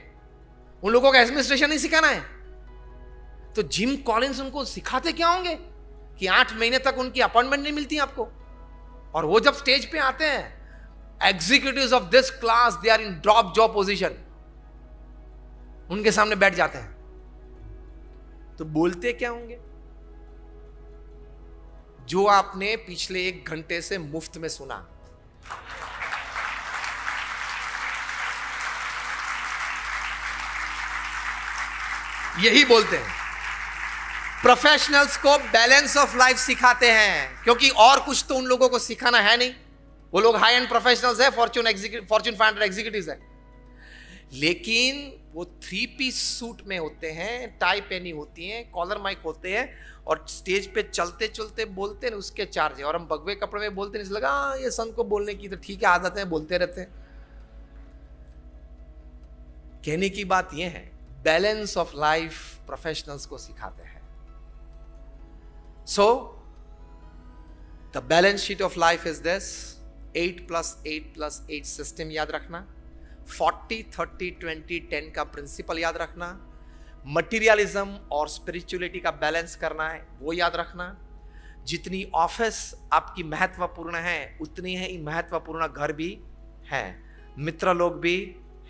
उन लोगों को एडमिनिस्ट्रेशन नहीं सिखाना है। तो जिम कॉलिंस उनको सिखाते क्या होंगे कि 8 महीने तक उनकी अपॉइंटमेंट नहीं मिलती आपको, और वो जब स्टेज पे आते हैं, executives of this class, they are in drop job position, उनके सामने बैठ जाते हैं, तो बोलते क्या होंगे? जो आपने पिछले 1 घंटे से मुफ्त में सुना। यही बोलते हैं। प्रोफेशनल्स को बैलेंस ऑफ लाइफ सिखाते हैं, क्योंकि और कुछ तो उन लोगों को सिखाना है नहीं। वो लोग हाई एंड प्रोफेशनल्स है, फॉर्च्यून 500 एग्जीक्यूटिव्स है, लेकिन वो 3 पीस सूट में होते हैं, टाई पहनी होती है, कॉलर माइक होते हैं, और स्टेज पे चलते चलते बोलते हैं, उसके चार्ज है। और हम भगवे कपड़े में बोलते नहीं, लगा ये संत को बोलने की तो ठीक है, आदत है, बोलते रहते हैं। कहने की बात यह है, बैलेंस ऑफ लाइफ प्रोफेशनल्स को सिखाते हैं। So the balance sheet of life is this, 8+8+8 system याद रखना, 40-30-20-10 का प्रिंसिपल याद रखना, मटीरियलिज्म और स्पिरिचुअलिटी का बैलेंस करना है वो याद रखना। जितनी ऑफिस आपकी महत्वपूर्ण है, उतनी ही महत्वपूर्ण घर भी है, मित्र लोग भी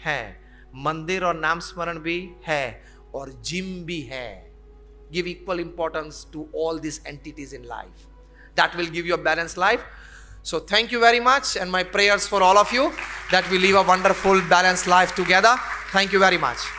हैं, मंदिर और नाम स्मरण भी है, और जिम भी है। Give equal importance to all this entities in life, that will give you a balance life. So thank you very much, and my prayers for all of you that we live a wonderful balanced life together. Thank you very much.